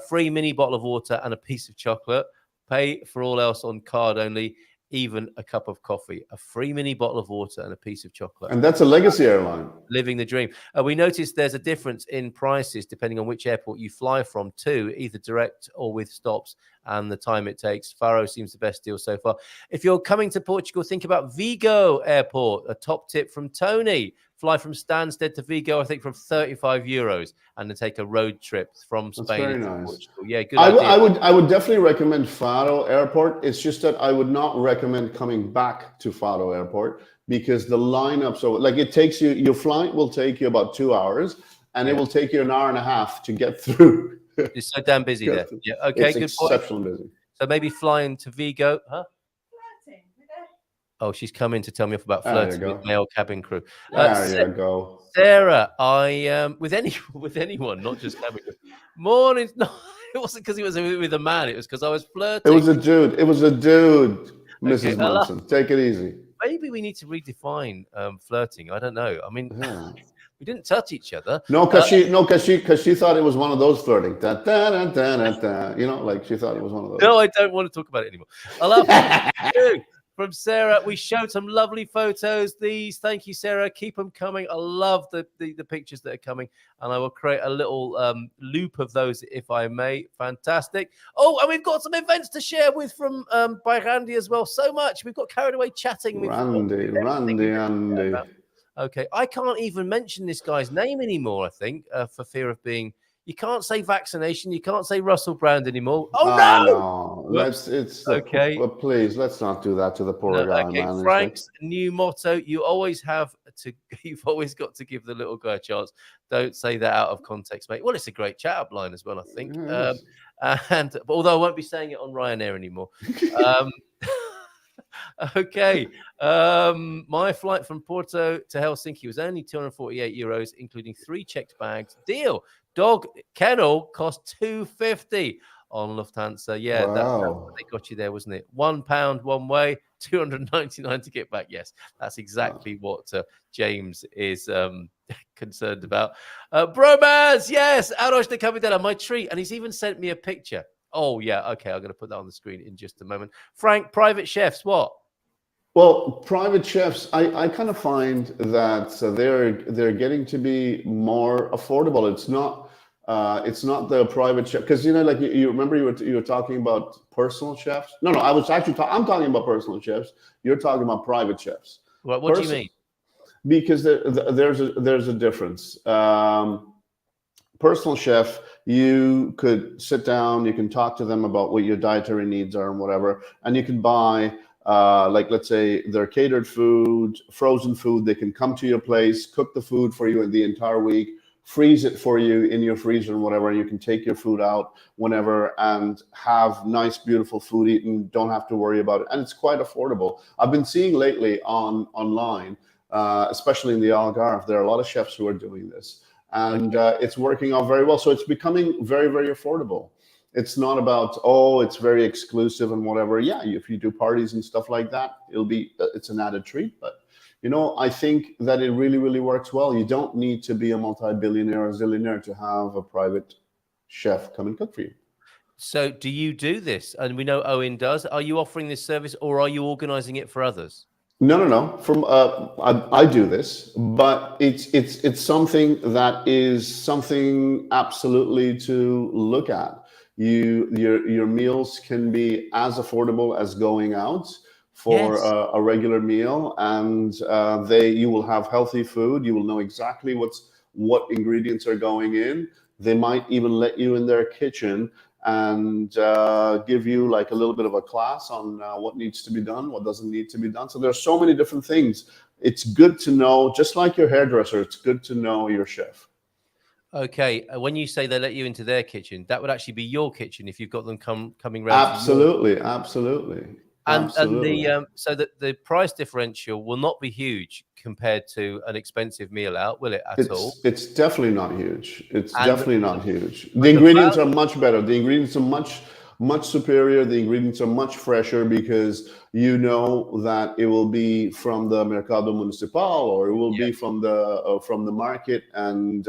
Free mini bottle of water and a piece of chocolate. Pay for all else on card only, even a cup of coffee, a free mini bottle of water and a piece of chocolate. And that's a legacy airline. Living the dream. We noticed there's a difference in prices depending on which airport you fly from to, either direct or with stops, and the time it takes. Faro seems the best deal so far. If you're coming to Portugal, think about Vigo Airport. A top tip from Tony. Fly from Stansted to Vigo, I think, from €35, and then take a road trip from Spain. That's very to nice. Portugal. Yeah, good idea. I would definitely recommend Faro Airport. It's just that I would not recommend coming back to Faro Airport, because the lineup, so like it takes you, your flight will take you about 2 hours, and it will take you an hour and a half to get through. It's so damn busy there. Yeah, okay, it's good exceptionally busy. So maybe flying to Vigo, huh? Oh, she's come in to tell me off about flirting with male cabin crew. There you go. Sarah, I with anyone, not just cabin crew. Morning. No, it wasn't because he was with a man. It was because I was flirting. It was a dude. Mrs. Munson, take it easy. Maybe we need to redefine flirting. I don't know. I mean, we didn't touch each other. No, because she thought it was one of those flirting. Da, da, da, da, da, da. Like she thought it was one of those. No, I don't want to talk about it anymore. I love you. From Sarah, we showed some lovely photos. These, thank you, Sarah. Keep them coming. I love the pictures that are coming, and I will create a little loop of those if I may. Fantastic. Oh, and we've got some events to share with from by Randy as well. So much. We've got carried away chatting with Randy. Okay, I can't even mention this guy's name anymore. I think for fear of being. You can't say vaccination. You can't say Russell Brand anymore. Oh no! Okay. But please, let's not do that to the poor guy, man. Frank's new motto: you've always got to give the little guy a chance. Don't say that out of context, mate. Well, it's a great chat up line as well, I think. But although I won't be saying it on Ryanair anymore. Okay. My flight from Porto to Helsinki was only €248, including 3 checked bags. Deal. Dog kennel cost $250 on Lufthansa. Yeah, wow. That's what they got you there, wasn't it? £1 one way, $299 to get back. Yes, that's exactly what James is concerned about. Bromance, yes, Arosh de Capitella, my treat. And he's even sent me a picture. Oh, yeah, okay, I'm going to put that on the screen in just a moment. Frank, private chefs, what? Well, private chefs, I kind of find that they're getting to be more affordable. It's not the private chef, because like you remember you were talking about personal chefs. No, I was actually I'm talking about personal chefs. You're talking about private chefs. What do you mean? Because there's a difference. Personal chef, you could sit down, you can talk to them about what your dietary needs are and whatever, and you can buy. Like, let's say their catered food, frozen food, they can come to your place, cook the food for you the entire week, freeze it for you in your freezer and whatever, and you can take your food out whenever and have nice, beautiful food eaten, don't have to worry about it. And it's quite affordable. I've been seeing lately online, especially in the Algarve, there are a lot of chefs who are doing this. and it's working out very well. So it's becoming very, very affordable. It's not about, oh, it's very exclusive and whatever. Yeah, if you do parties and stuff like that, it's an added treat. But, I think that it really, really works well. You don't need to be a multi-billionaire or zillionaire to have a private chef come and cook for you. So do you do this? And we know Owen does. Are you offering this service, or are you organizing it for others? No. I do this, but it's something that is something absolutely to look at. Your meals can be as affordable as going out for a regular meal, and you will have healthy food. You will know exactly what ingredients are going in. They might even let you in their kitchen and give you like a little bit of a class on what needs to be done, what doesn't need to be done. So there's so many different things. It's good to know, just like your hairdresser, it's good to know your chef. Okay, when you say they let you into their kitchen, that would actually be your kitchen if you've got them coming round. Absolutely. And so that the price differential will not be huge compared to an expensive meal out, will it at all? It's definitely not huge. The ingredients are much better. The ingredients are much superior. The ingredients are much fresher because you know that it will be from the Mercado Municipal, or it will be from the market, and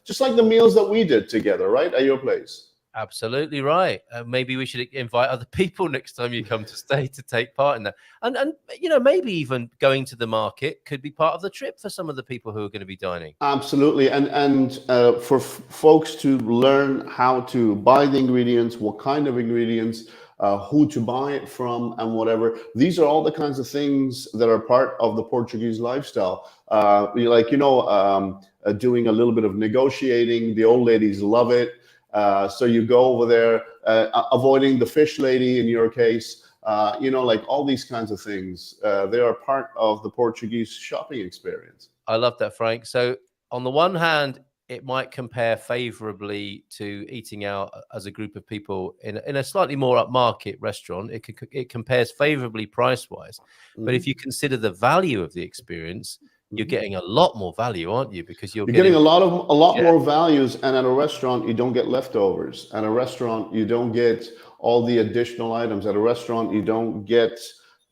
just like the meals that we did together, right, at your place. Absolutely right. Maybe we should invite other people next time you come to stay to take part in that. And maybe even going to the market could be part of the trip for some of the people who are going to be dining. Absolutely. And for folks to learn how to buy the ingredients, what kind of ingredients, who to buy it from, and whatever. These are all the kinds of things that are part of the Portuguese lifestyle. Doing a little bit of negotiating. The old ladies love it. So you go over there, avoiding the fish lady in your case, like all these kinds of things. They are part of the Portuguese shopping experience. I love that, Frank. So on the one hand, it might compare favorably to eating out as a group of people in a slightly more upmarket restaurant. It compares favorably price-wise. But if you consider the value of the experience, you're getting a lot more value, aren't you? Because you're getting a lot more values, and at a restaurant you don't get leftovers. At a restaurant you don't get all the additional items. At a restaurant you don't get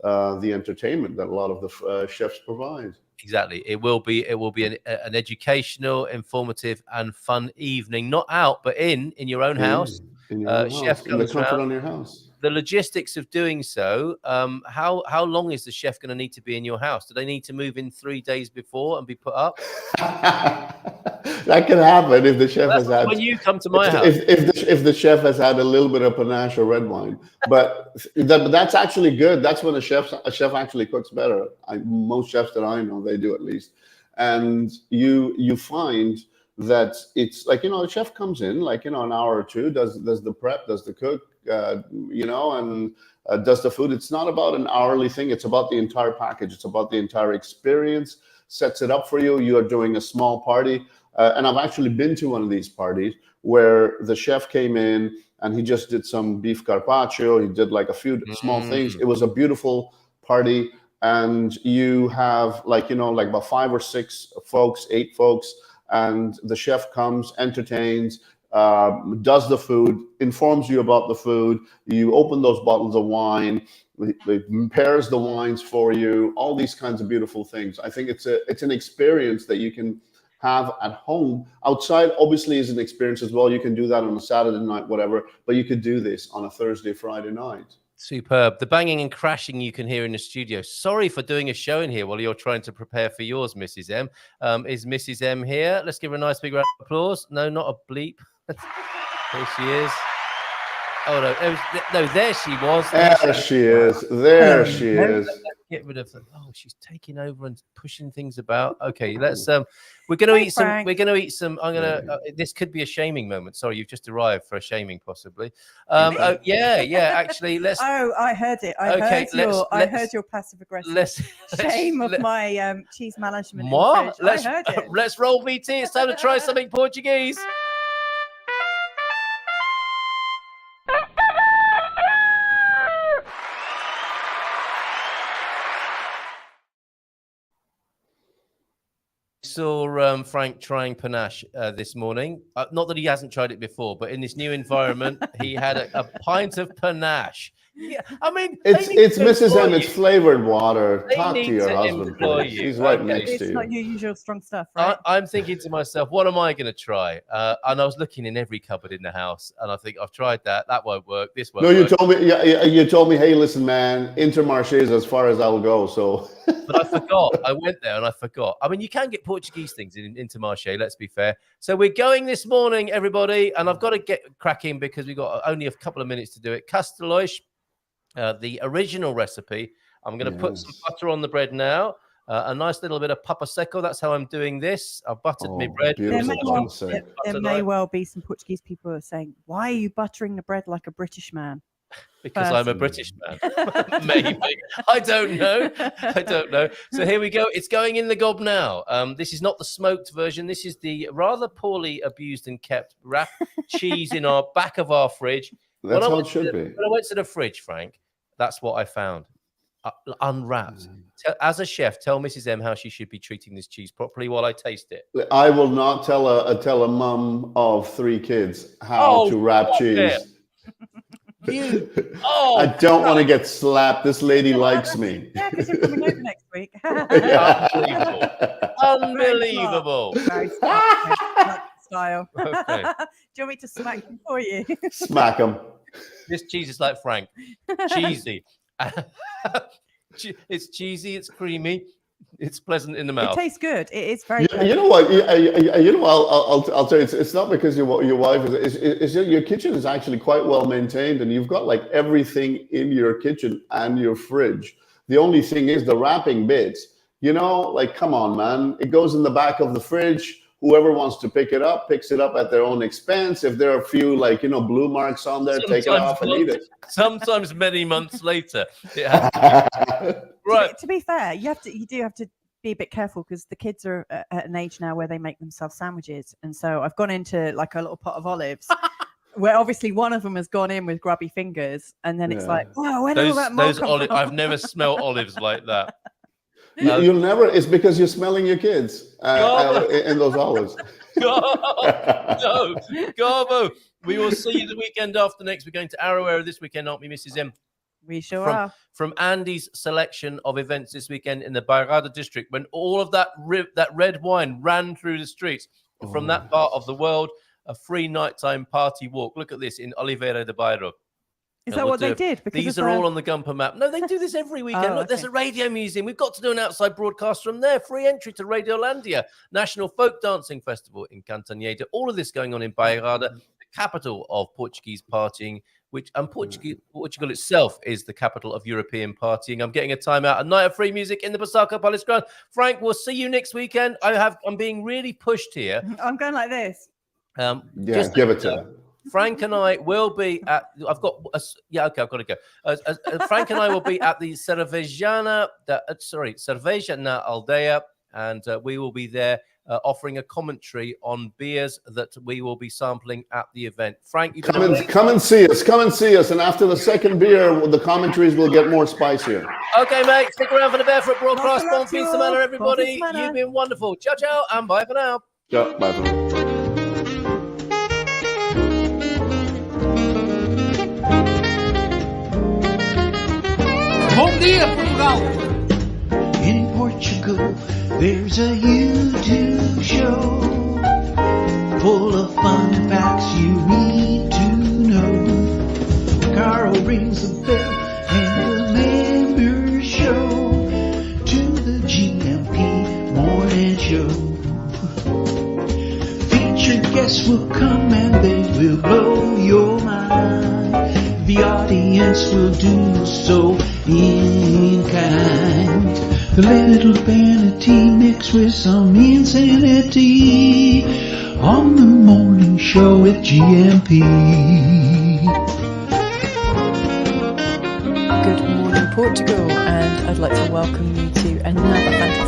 the entertainment that a lot of the chefs provide. Exactly. It will be an educational, informative, and fun evening. Not out, but in your own house. In your own chef house, in the comfort of your house. The logistics of doing so, how long is the chef going to need to be in your house? Do they need to move in 3 days before and be put up? That can happen if the chef has had. When you come to my house, if the chef has had a little bit of panache or red wine, but that's actually good. That's when a chef actually cooks better. Most chefs that I know, they do at least, and you find that it's like the chef comes in an hour or two, does the prep, does the cook. And does the food. It's not about an hourly thing. It's about the entire package. It's about the entire experience. Sets it up for you. You are doing a small party. And I've actually been to one of these parties where the chef came in and he just did some beef carpaccio. He did like a few small things. It was a beautiful party. And you have about 5 or 6 folks, 8 folks. And the chef comes, entertains, does the food, informs you about the food. You open those bottles of wine, it pairs the wines for you, all these kinds of beautiful things. I think it's an experience that you can have at home. Outside obviously is an experience as well. You can do that on a Saturday night, whatever, but you could do this on a Thursday, Friday night. Superb. The banging and crashing you can hear in the studio. Sorry for doing a show in here while you're trying to prepare for yours, Mrs. M. Is Mrs. M here? Let's give her a nice big round of applause. No, not a bleep. There she is. Oh, no, there she was. There she is. There she is. Get rid of them. Oh, she's taking over and pushing things about. Okay, let's we're going to eat some. Frank. We're going to eat some. I'm going to this could be a shaming moment. Sorry, you've just arrived for a shaming possibly. Actually, let's I heard it. I heard your passive aggressive shame of my cheese management. What? Let's roll VT. It's time to try something Portuguese. saw Frank trying panache this morning. Not that he hasn't tried it before, but in this new environment, he had a pint of panache. Yeah, I mean, it's Mrs. M. It's flavored water. Talk to your husband, please. You. He's right next to you. It's not your usual strong stuff, right? I'm thinking to myself, what am I going to try? And I was looking in every cupboard in the house, and I think I've tried that. That won't work. This won't. No, you work. told me. Yeah, you told me. Hey, listen, man. Intermarché is as far as I'll go. So. But I forgot. I went there and I forgot. I mean, you can get Portuguese things in Intermarché. Let's be fair. So we're going this morning, everybody, and I've got to get cracking because we've got only a couple of minutes to do it. Castelois. The original recipe. I'm going to put some butter on the bread now. A nice little bit of papa seco. That's how I'm doing this. I've buttered my bread. There may well be some Portuguese people who are saying, "Why are you buttering the bread like a British man?" Because I'm a British man. Maybe. I don't know. So here we go. It's going in the gob now. This is not the smoked version. This is the rather poorly abused and kept wrapped cheese in our back of our fridge. That's how it should be. When I went to the fridge, Frank, that's what I found. Unwrapped. As a chef, tell Mrs. M how she should be treating this cheese properly while I taste it. I will not tell a mum of 3 kids how to wrap cheese. I don't want to get slapped. This lady likes me. Yeah, because you're coming over next week. Unbelievable. Very smart. Style. Okay. Do you want me to smack them for you? Smack them. This cheese is like Frank. Cheesy. It's cheesy. It's creamy. It's pleasant in the mouth. It tastes good. It is very. You know what? I'll tell you. It's not because your wife is. It's your kitchen is actually quite well maintained, and you've got like everything in your kitchen and your fridge. The only thing is the wrapping bits. You know, like come on, man. It goes in the back of the fridge. Whoever wants to pick it up, picks it up at their own expense. If there are a few, like, blue marks on there, take it off and eat it. Sometimes many months later. Right. To be fair, you do have to be a bit careful because the kids are at an age now where they make themselves sandwiches. And so I've gone into like a little pot of olives where obviously one of them has gone in with grubby fingers. And then it's like, wow, where did all that milk come from? I've never smelled olives like that. You'll never. It's because you're smelling your kids in those olives. Garbo. We will see you the weekend after next. We're going to Arrow this weekend, aren't we, Mrs. M? We sure are. From Andy's selection of events this weekend in the Bairrada district, when all of that red wine ran through the streets from that part of the world, a free nighttime party walk. Look at this in Oliveira de Bairro. Is that what they did? Because these are all on the Gumper map. No, they do this every weekend. Look, there's a radio museum. We've got to do an outside broadcast from there. Free entry to Radiolandia, National Folk Dancing Festival in Cantanhede. All of this going on in Bairrada, the capital of Portuguese partying, Portugal itself is the capital of European partying. I'm getting a timeout. A night of free music in the Passaca Palace Ground. Frank, we'll see you next weekend. I'm being really pushed here. I'm going like this. Give it to him. Frank and I will be at. I've got to go. Frank and I will be at the Cerveja na Aldeia, and we will be there offering a commentary on beers that we will be sampling at the event. Frank, you come and see us. Come and see us, and after the second beer, the commentaries will get more spicier. Okay, mate. Stick around for the Barefoot broadcast. Bon fin de semana, everybody. You've been wonderful. Ciao, ciao, and bye for now. Ciao, bye for now. Bom dia, Portugal! In Portugal, there's a YouTube show full of fun facts you need to know. Carl rings the bell and the members show to the GMP morning show. Featured guests will come and they will blow your mind. The audience will do so in kind. The little vanity mixed with some insanity on the morning show with GMP. Good morning, Portugal, and I'd like to welcome you to another fantastic